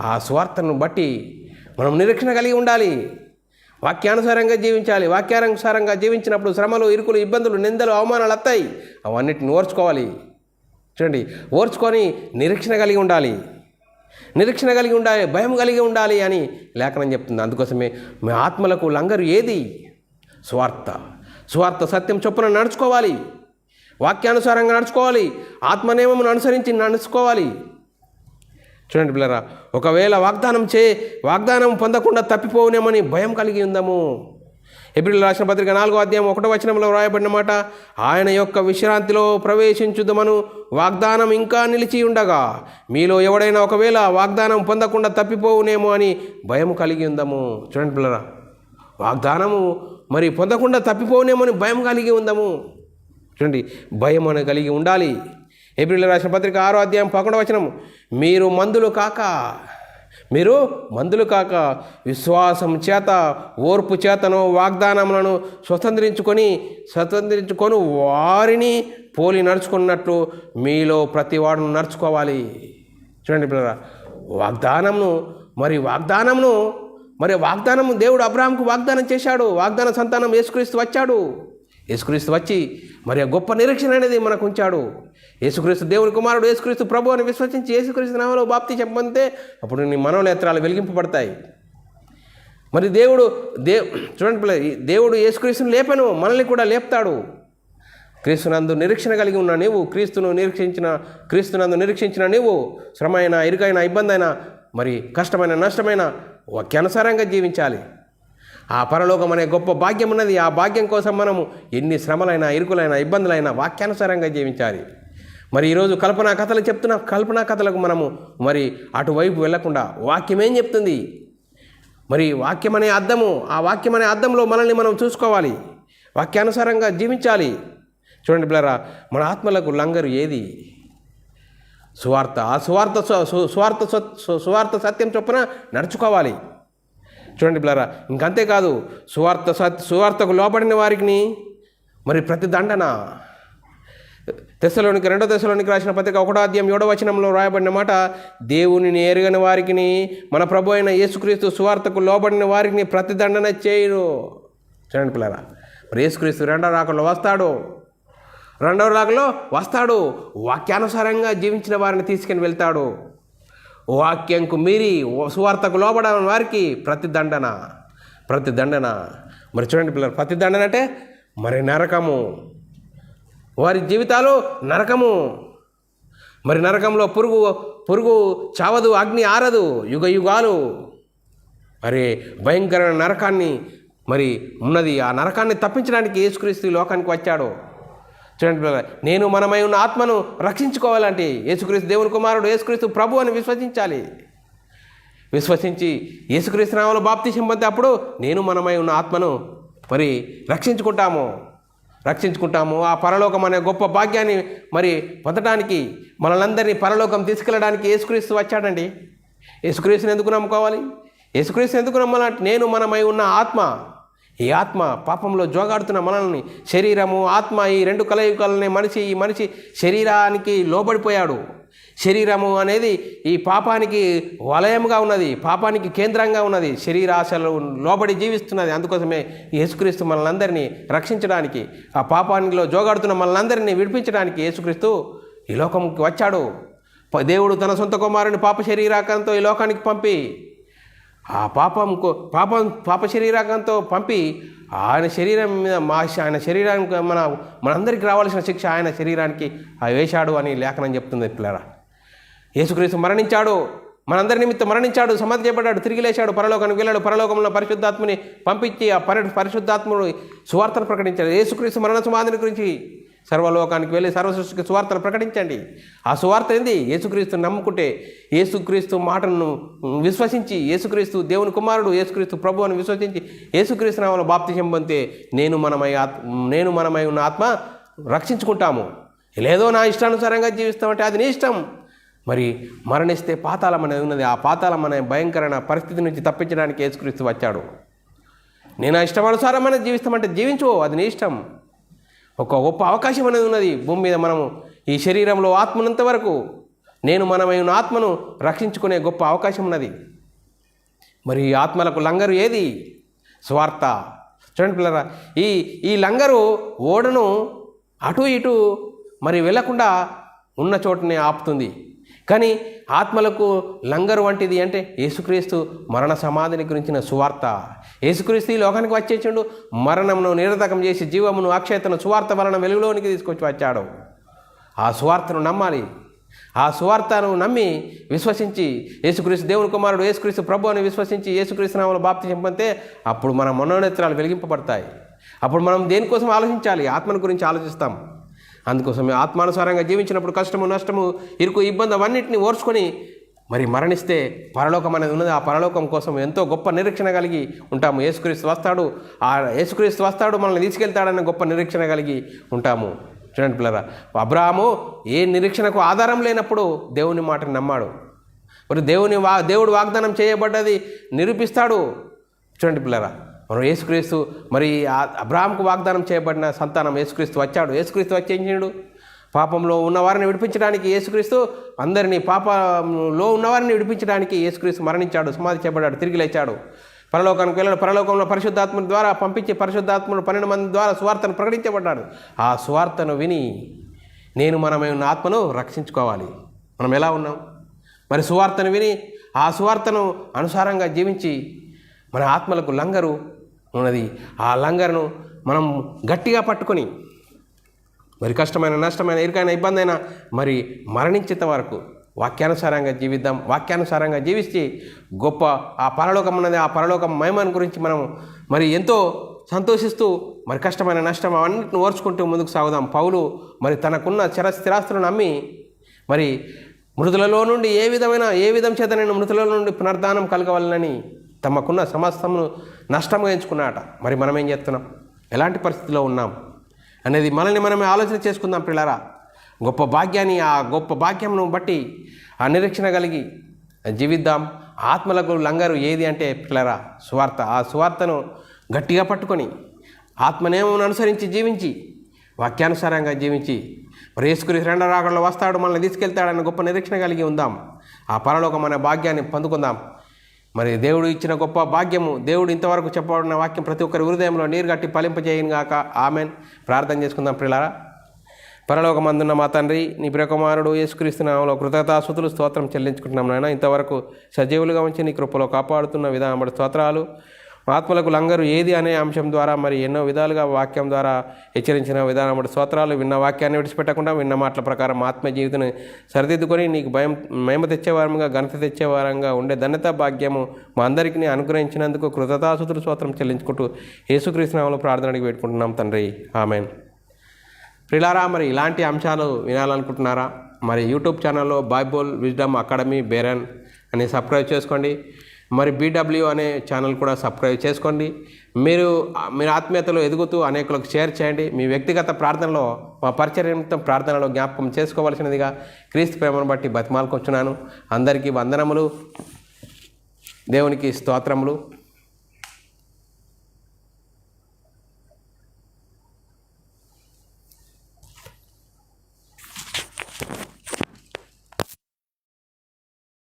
ఆ సువార్తను బట్టి మనం నిరీక్షణ కలిగి ఉండాలి, వాక్యానుసారంగా జీవించాలి. వాక్యానుసారంగా జీవించినప్పుడు శ్రమలు, ఇరుకులు, ఇబ్బందులు, నిందలు, అవమానాలు వస్తాయి. అవన్నిటిని ఓర్చుకోవాలి. చూడండి, ఓర్చుకొని నిరీక్షణ కలిగి ఉండాలి, భయం కలిగి ఉండాలి అని లేఖనం చెప్తుంది. అందుకోసమే మీ ఆత్మలకు లంగరు ఏది? స్వార్థ సత్యం చొప్పున నడుచుకోవాలి, వాక్యానుసారంగా నడుచుకోవాలి, ఆత్మనియమమును అనుసరించి నడుచుకోవాలి. చూడండి పిల్లరా, ఒకవేళ వాగ్దానం పొందకుండా తప్పిపోవునేమని భయం కలిగి ఉందాము. ఏప్రిల్ రాసిన పత్రిక 4వ అధ్యాయం 1వ వచనంలో రాయబడిన మాట, ఆయన యొక్క విశ్రాంతిలో ప్రవేశించుదమను వాగ్దానం ఇంకా నిలిచి ఉండగా మీలో ఎవడైనా ఒకవేళ వాగ్దానం పొందకుండా తప్పిపోవునేమో అని భయం కలిగి ఉందాము. చూడండి పిల్లరా, వాగ్దానము మరి పొందకుండా తప్పిపోవునేమో అని భయం కలిగి ఉందాము. చూడండి, భయం అని కలిగి ఉండాలి. ఏప్రిల్ రాసిన పత్రిక 6వ అధ్యాయం 11వ వచనం, మీరు మందులు కాక విశ్వాసం చేత ఓర్పు చేతను వాగ్దానములను స్వతంత్రించుకొని వారిని పోలి నడుచుకున్నట్లు మీలో ప్రతి వాడును నడుచుకోవాలి. చూడండి పిల్లరా, వాగ్దానము దేవుడు అబ్రాహాముకు వాగ్దానం చేశాడు. వాగ్దాన సంతానం యేసుక్రీస్తు వచ్చాడు. యేసుక్రీస్తు వచ్చి మరి గొప్ప నిరీక్షణ అనేది మనకు ఉంచాడు. యేసుక్రీస్తు దేవుని కుమారుడు, యేసుక్రీస్తు ప్రభు అని విశ్వసించి యేసుక్రీస్తు నామములో బాప్తిసం పొందితే అప్పుడు నీ మనోనేత్రాలు వెలిగింపబడతాయి. మరి చూడండి, దేవుడు యేసుక్రీస్తుని లేపను, మనల్ని కూడా లేపుతాడు. క్రీస్తునందు నిరీక్షణ కలిగి ఉన్న నీవు, క్రీస్తునందు నిరీక్షించిన నీవు శ్రమ అయినా, ఇరుకైనా, ఇబ్బంది అయినా, మరి కష్టమైన, నష్టమైన వాక్యానుసారంగా జీవించాలి. ఆ పరలోకం అనే గొప్ప భాగ్యం ఉన్నది. ఆ భాగ్యం కోసం మనము ఎన్ని శ్రమలైనా, ఇరుకులైనా, ఇబ్బందులైనా వాక్యానుసారంగా జీవించాలి. మరి ఈరోజు కల్పనా కథలకు మనము మరి అటువైపు వెళ్లకుండా వాక్యం ఏం చెప్తుంది, మరి వాక్యం అనే అద్దంలో మనల్ని మనం చూసుకోవాలి, వాక్యానుసారంగా జీవించాలి. చూడండి పిల్లరా, మన ఆత్మలకు లంగరు ఏది? సువార్త సత్యం చొప్పున నడుచుకోవాలి. చూడండి పిల్లరా, ఇంకంతేకాదు సువార్తకు లోబడిన వారికి మరి ప్రతిదండన. 2 దశలోనికి రాసిన పత్రిక 1వ అధ్యాయం 7వ వచనంలో రాయబడిన మాట, దేవునిని ఎరుగని వారికి మన ప్రభు అయిన యేసుక్రీస్తు సువార్తకు లోబడిన వారికి ప్రతిదండన చేయరు. చూడండి పిల్లరా, మరి యేసుక్రీస్తు రెండవ రాకడలో వస్తాడు. వాక్యానుసారంగా జీవించిన వారిని తీసుకుని వెళ్తాడు. వాక్యంకు మీరి సువార్తకు లోబడని వారికి ప్రతిదండన. మరి చూడండి పిల్లలు, ప్రతిదండన అంటే మరి నరకము, వారి జీవితాలు నరకము. మరి నరకంలో పురుగు చావదు, అగ్ని ఆరదు, యుగాలు మరి భయంకరమైన నరకాన్ని మరి ఉన్నది. ఆ నరకాన్ని తప్పించడానికి యేసుక్రీస్తు ఈ లోకానికి వచ్చాడు. చూడండి పిల్లలు, నేను మనమై ఉన్న ఆత్మను రక్షించుకోవాలంటే యేసుక్రీస్తు దేవుని కుమారుడు, యేసుక్రీస్తు ప్రభు అని విశ్వసించాలి. విశ్వసించి యేసుక్రీస్తు నామములో బాప్తిసం పొందే అప్పుడు నేను మనమై ఉన్న ఆత్మను మరి రక్షించుకుంటాము. ఆ పరలోకం అనే గొప్ప భాగ్యాన్ని మరి పొందడానికి, మనలందరినీ పరలోకం తీసుకెళ్ళడానికి యేసుక్రీస్తు వచ్చాడండి. యేసుక్రీస్తుని ఎందుకు నమ్ముకోవాలి? యేసుక్రీస్తుని ఎందుకు నమ్మాలంటే నేను మనమై ఉన్న ఆత్మ, ఈ ఆత్మ పాపంలో జోగాడుతున్న మనల్ని, శరీరము ఆత్మ ఈ రెండు కలయికలనే ఈ మనిషి శరీరానికి లోబడిపోయాడు. శరీరము అనేది ఈ పాపానికి వలయముగా ఉన్నది, పాపానికి కేంద్రంగా ఉన్నది, శరీరాశలు లోబడి జీవిస్తున్నది. అందుకోసమే యేసుక్రీస్తు మనల్ని రక్షించడానికి, ఆ పాపానిలో జోగాడుతున్న మనల్ని విడిపించడానికి యేసుక్రీస్తు ఈ లోకంకి వచ్చాడు. దేవుడు తన సొంత కుమారుని పాప శరీరాకంతో ఈ లోకానికి పంపి, ఆ పాప శరీరాకంతో పంపి ఆయన శరీరం మీద ఆయన శరీరానికి మనందరికీ రావాల్సిన శిక్ష ఆయన శరీరానికి వేశాడు అని లేఖనం చెప్తుంది. పిల్లరా, యేసుక్రీస్తు మరణించాడు, మనందరి నిమిత్తం మరణించాడు, సమాధి చేయబడ్డాడు, తిరిగి లేచాడు, పరలోకానికి వెళ్ళాడు. పరలోకంలో పరిశుద్ధాత్మని పంపించి ఆ పరిశుద్ధాత్ముడు సువార్తను ప్రకటించాడు. యేసుక్రీస్తు మరణ సమాధిని గురించి సర్వలోకానికి వెళ్ళి సర్వసృష్టికి సువార్తను ప్రకటించండి. ఆ సువార్త ఏంది? యేసుక్రీస్తుని నమ్ముకుంటే, యేసుక్రీస్తు మాటను విశ్వసించి, యేసుక్రీస్తు దేవుని కుమారుడు, యేసుక్రీస్తు ప్రభు అని విశ్వసించి యేసుక్రీస్తు నామములో బాప్తిసం పొందితే నేను మనమై ఉన్న ఆత్మ రక్షించుకుంటాము. లేదో నా ఇష్టానుసారంగా జీవిస్తామంటే అది నీ ఇష్టం. మరి మరణిస్తే పాతాళం అనేది ఉన్నది. ఆ పాతాళం అనే భయంకరమైన పరిస్థితి నుంచి తప్పించడానికి యేసుక్రీస్తు వచ్చాడు. నేను ఇష్టానుసారమైన జీవిస్తామంటే జీవించు, అది నీ ఇష్టం. ఒక గొప్ప అవకాశం అనేది ఉన్నది భూమి మీద. మనము ఈ శరీరంలో ఆత్మనంత వరకు నేను మనమై ఉన్న ఆత్మను రక్షించుకునే గొప్ప అవకాశం ఉన్నది. మరి ఈ ఆత్మలకు లంగరు ఏది? స్వార్థ. చూడండి పిల్లరా, ఈ లంగరు ఓడను అటు ఇటు మరి వెళ్లకుండా ఉన్న చోటనే ఆపుతుంది. కానీ ఆత్మలకు లంగరు వంటిది అంటే యేసుక్రీస్తు మరణ సమాధిని గురించిన సువార్త. యేసుక్రీస్తు ఈ లోకానికి వచ్చేసిండు, మరణమును నిరర్ధకం చేసి జీవమును అక్షయతను సువార్త వలన వెలుగులోనికి తీసుకొచ్చి వచ్చాడు. ఆ సువార్తను నమ్మాలి. ఆ సువార్తను నమ్మి విశ్వసించి యేసుక్రీస్తు దేవుని కుమారుడు, యేసుక్రీస్తు ప్రభు అని విశ్వసించి యేసుక్రీస్తు నామములో బాప్తిసం పొందితే అప్పుడు మన మనోనేత్రాలు వెలిగింపబడతాయి. అప్పుడు మనం దేనికోసం ఆలోచించాలి? ఆత్మను గురించి ఆలోచిస్తాం. అందుకోసమే ఆత్మానుసారంగా జీవించినప్పుడు కష్టము, నష్టము, ఇరుకు, ఇబ్బంది అవన్నింటినీ ఓర్చుకొని మరి మరణిస్తే పరలోకం అనేది ఉన్నది. ఆ పరలోకం కోసం ఎంతో గొప్ప నిరీక్షణ కలిగి ఉంటాము. యేసుక్రీస్తు వస్తాడు మనల్ని తీసుకెళ్తాడన్న గొప్ప నిరీక్షణ కలిగి ఉంటాము. చూడండి పిల్లరా, అబ్రాహాము ఏ నిరీక్షణకు ఆధారం లేనప్పుడు దేవుని మాటను నమ్మాడు. మరి దేవుడు వాగ్దానం చేయబడ్డది నిరూపిస్తాడు. చూడండి పిల్లరా, మనం యేసుక్రీస్తు మరి అబ్రాహాముకు వాగ్దానం చేయబడిన సంతానం యేసుక్రీస్తు వచ్చాడు. యేసుక్రీస్తు వచ్చేసిండు. పాపంలో ఉన్నవారిని విడిపించడానికి యేసుక్రీస్తు, అందరినీ పాపంలో ఉన్నవారిని విడిపించడానికి యేసుక్రీస్తు మరణించాడు, సమాధి చేయబడ్డాడు, తిరిగి లేచాడు, పరలోకానికి వెళ్ళాడు. పరలోకంలో పరిశుద్ధాత్మని ద్వారా పంపించి పరిశుద్ధాత్ముడు 12 మంది ద్వారా సువార్తను ప్రకటించబడ్డాడు. ఆ సువార్తను విని మనమై ఉన్న ఆత్మను రక్షించుకోవాలి. మనం ఎలా ఉన్నాం? మరి సువార్తను విని ఆ సువార్తను అనుసారంగా జీవించి మన ఆత్మలకు లంగరు ఉన్నది. ఆ లంగరును మనం గట్టిగా పట్టుకొని మరి కష్టమైన, నష్టమైన, ఇరుకైన, ఇబ్బంది అయినా మరి మరణించేంత వరకు వాక్యానుసారంగా జీవిద్దాం. వాక్యానుసారంగా జీవిస్తే గొప్ప ఆ పరలోకం ఉన్నది. ఆ పరలోకం మహిమను గురించి మనం మరి ఎంతో సంతోషిస్తూ మరి కష్టమైన, నష్టం అవన్నిటిని ఓర్చుకుంటూ ముందుకు సాగుదాం. పౌలు మరి తనకున్న స్థిరాస్తులను నమ్మి మరి మృతులలో నుండి ఏ విధం చేత నేను మృతుల నుండి పునర్ధానం కలగవాలని తమకున్న సమస్తమును నష్టంగా ఎంచుకున్నాట. మరి మనం ఏం చేస్తున్నాం? ఎలాంటి పరిస్థితిలో ఉన్నాం అనేది మనమే ఆలోచన చేసుకుందాం పిల్లరా. గొప్ప భాగ్యాన్ని, ఆ గొప్ప భాగ్యంను బట్టి ఆ నిరీక్షణ కలిగి జీవిద్దాం. ఆత్మలకు లంగరు ఏది అంటే పిల్లరా సువార్త. ఆ సువార్తను గట్టిగా పట్టుకొని ఆత్మనేమను అనుసరించి జీవించి వాక్యానుసారంగా జీవించి మరి యేసుక్రీస్తు రెండవ రాకడలో వస్తాడు, మనల్ని తీసుకెళ్తాడన్న గొప్ప నిరీక్షణ కలిగి ఉందాం. ఆ పరలోకం అనే భాగ్యాన్ని పొందుకుందాం. మరి దేవుడు ఇచ్చిన గొప్ప భాగ్యము, దేవుడు ఇంతవరకు చెప్పబడిన వాక్యం ప్రతి ఒక్కరి హృదయంలో నీరు గట్టి ఫలింపజేయను గాక. ఆమెన్. ప్రార్థన చేసుకుందాం ప్రియులారా. పరలోకమందున్న మా తండ్రి, నీ ప్రియకుమారుడు యేసుక్రీస్తు నామములో కృతజ్ఞతాస్తుతులు స్తోత్రం చెల్లించుకుంటున్నాం నాయన. ఇంతవరకు సజీవులుగా ఉంచి నీ కృపలో కాపాడుతున్న విధానం స్తోత్రాలు. ఆత్మలకు లంగరు ఏది అనే అంశం ద్వారా మరి ఎన్నో విధాలుగా వాక్యం ద్వారా హెచ్చరించిన విధానం బట్టి స్తోత్రాలు. విన్న వాక్యాన్ని విడిచిపెట్టకుండా విన్న మాటల ప్రకారం ఆత్మ జీవితాన్ని సరిదిద్దుకొని నీకు మహిమ తెచ్చేవారంగా ఘనత తెచ్చేవారంగా ఉండే ధన్యత భాగ్యము మా అందరికీ అనుగ్రహించినందుకు కృతజ్ఞతాస్తుతులు స్తోత్రం చెల్లించుకుంటూ యేసుక్రీస్తు నామములో ప్రార్థనకి పెట్టుకుంటున్నాం తండ్రి. ఆమెన్. ప్రిలారా, మరి ఇలాంటి అంశాలు వినాలనుకుంటున్నారా? మరి యూట్యూబ్ ఛానల్లో బైబుల్ విజ్డమ్ అకాడమీ బేరన్ అని సబ్స్క్రైబ్ చేసుకోండి. మరి BW అనే ఛానల్ కూడా సబ్స్క్రైబ్ చేసుకోండి. మీరు ఆత్మీయతలో ఎదుగుతూ అనేకులకు షేర్ చేయండి. మీ వ్యక్తిగత ప్రార్థనలో మా పరిచర్య నిమిత్తం ప్రార్థనలో జ్ఞాపకం చేసుకోవాల్సినదిగా క్రీస్తు ప్రేమను బట్టి బతిమాలుకొచ్చున్నాను. అందరికీ వందనములు, దేవునికి స్తోత్రములు.